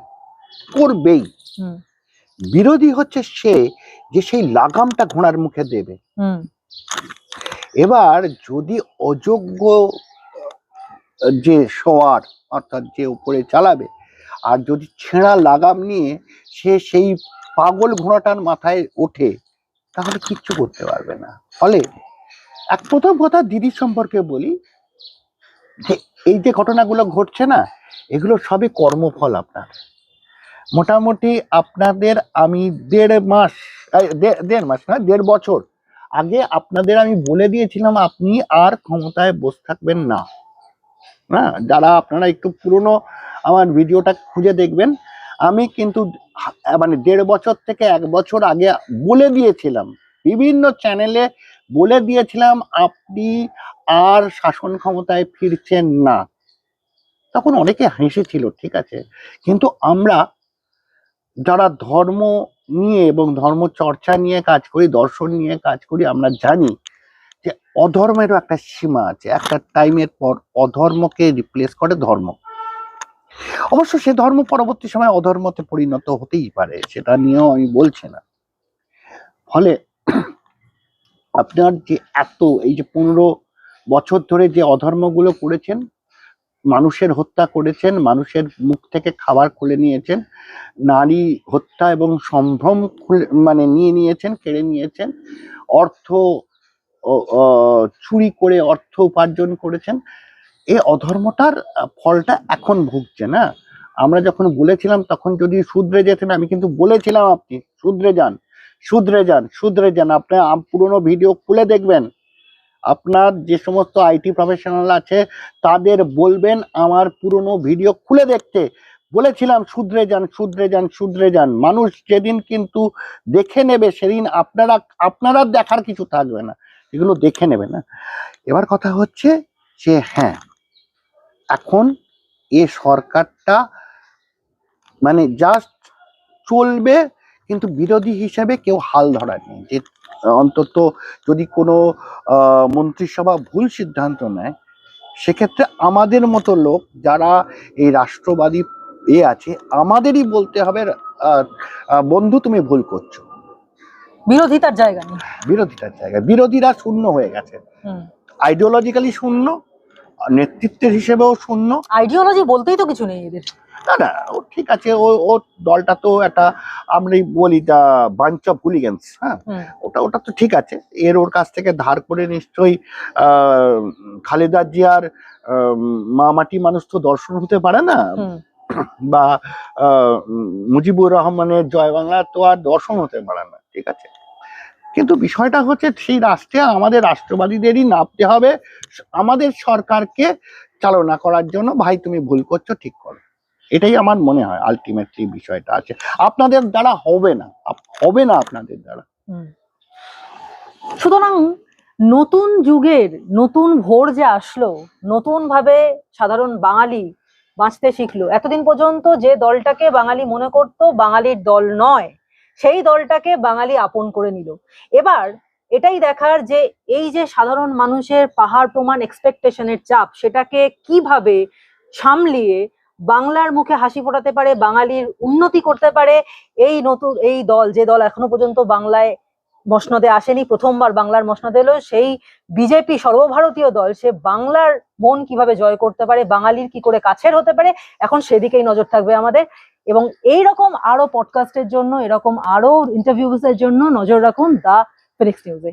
Speaker 2: বিরোধী হচ্ছে সে যে সেই লাগামটা ঘোড়ার মুখে দেবে। এবার যদি অযোগ্য যে সওয়ার, অর্থাৎ যে উপরে চালাবে, আর যদি ছেঁড়া লাগাম নিয়ে সে সেই পাগল ঘোড়াটার মাথায় ওঠে, তাহলে কিচ্ছু করতে পারবে না। ফলে এক প্রথম কথা দিদির সম্পর্কে বলি, যে এই যে ঘটনাগুলো ঘটছে না, এগুলো সবই কর্মফল। আপনার মোটামুটি আপনাদের আমি 1.5 বছর আগে আপনাদের আমি বলে দিয়েছিলাম আপনি আর ক্ষমতায় বসে থাকবেন না। হ্যাঁ, যারা আপনারা একটু পুরনো আমার ভিডিওটা খুঁজে দেখবেন, আমি কিন্তু মানে 1.5 বছর থেকে 1 বছর আগে বলে দিয়েছিলাম, বিভিন্ন চ্যানেলে বলে দিয়েছিলাম আপনি আর শাসন ক্ষমতায় ফিরছেন না। তখন অনেকে হেসেছিল, ঠিক আছে, কিন্তু আমরা যারা ধর্ম নিয়ে এবং ধর্ম চর্চা নিয়ে কাজ করি, দর্শন নিয়ে কাজ করি, আমরা জানি যে অধর্মেরও একটা সীমা আছে। একটা টাইমের পর অধর্মকে রিপ্লেস করে ধর্ম। অবশ্য সে ধর্ম পরবর্তী সময় অধর্মতে পরিণত হতেই পারে, সেটা নিয়েও আমি বলছি না। ফলে আপনার যে এত এই যে 15 বছর ধরে যে অধর্মগুলো করেছেন, মানুষের হত্যা করেছেন, মানুষের মুখ থেকে খাবার খুলে নিয়েছেন, নারী হত্যা এবং সম্ভ্রম মানে নিয়ে নিয়েছেন, কেড়ে নিয়েছেন, অর্থ চুরি করে অর্থ উপার্জন করেছেন, এই অধর্মটার ফলটা এখন ভুগছে না। আমরা যখন বলেছিলাম তখন যদি শুধরে যেতেন, আমি কিন্তু বলেছিলাম আপনি শুধরে যান, শুধরে যান, শুধরে যান। আপনার পুরোনো ভিডিও খুলে দেখবেন, আপনার যে সমস্ত আইটি প্রফেশনাল আছে তাদের বলবেন আমার পুরনো ভিডিও খুলে দেখতে। বলেছিলাম শুধরে যান, শুধরে যান, শুধরে যান। মানুষ যেদিন কিন্তু দেখে নেবে সেদিন আপনারা দেখার কিছু থাকবে না, এগুলো দেখে নেবে না। এবার কথা হচ্ছে যে হ্যাঁ, এখন এ সরকারটা মানে জাস্ট চলবে, কিন্তু বিরোধী হিসেবে কেউ হাল ধরার নেই। যে অন্তত যদি কোনো মন্ত্রিসভা ভুল সিদ্ধান্ত নেয়, সেক্ষেত্রে আমাদের মতো লোক যারা এই রাষ্ট্রবাদী আছে, আমাদেরই বলতে হবে বন্ধু তুমি ভুল করছো।
Speaker 1: বিরোধিতার জায়গা নেই,
Speaker 2: বিরোধিতার জায়গায় বিরোধীরা শূন্য হয়ে গেছে, আইডিওলজিক্যালি শূন্য, নেতৃত্বের হিসেবেও শূন্য।
Speaker 1: আইডিওলজি বলতেই তো কিছু নেই এদের।
Speaker 2: না না, ও ঠিক আছে, ও দলটা তো একটা আমরাই বলি দা বাঞ্চ অফ হুলিগানস। হ্যাঁ, ওটা তো ঠিক আছে। ওর কাছ থেকে ধার করে নিশ্চয়ই খালেদা জিয়ার মা মাটি মানুষ তো দর্শন হতে পারে না, বা মুজিবুর রহমানের জয় বাংলা তো আর দর্শন হতে পারে না, ঠিক আছে। কিন্তু বিষয়টা হচ্ছে সেই রাষ্ট্রে আমাদের রাষ্ট্রবাদীদেরই নামতে হবে আমাদের সরকারকে চালনা করার জন্য। ভাই তুমি ভুল করছো, ঠিক করো, এটাই আমার মনে হয় আলটিমেটলি বিষয়টা আছে। আপনাদের দ্বারা হবে না, হবে না আপনাদের দ্বারা।
Speaker 1: সুতরাং নতুন যুগের নতুন ভোর যে আসলো, নতুন ভাবে সাধারণ বাঙালি বাঁচতে শিখলো। এতদিন পর্যন্ত যে দলটাকে বাঙালি মনে করতো বাঙালির দল নয়, সেই দলটাকে বাঙালি আপন করে নিল। এবার এটাই দেখার যে এই যে সাধারণ মানুষের পাহাড় প্রমাণ এক্সপেকটেশনের চাপ, সেটাকে কিভাবে সামলিয়ে বাংলার মুখে হাসি ফোটাতে পারে, বাঙালির উন্নতি করতে পারে। এই নতুন এই দল, যে দল এখনো পর্যন্ত বাংলায় মসনদে আসেনি, প্রথমবার বাংলার মসনদে এলো, সেই বিজেপি সর্বভারতীয় দল, সে বাংলার মন কিভাবে জয় করতে পারে, বাঙালির কি করে কাছের হতে পারে, এখন সেদিকেই নজর থাকবে আমাদের। এবং এইরকম আরো পডকাস্টের জন্য, এরকম আরো ইন্টারভিউজ এর জন্য নজর রাখুন দা ফিনিক্স নিউজে।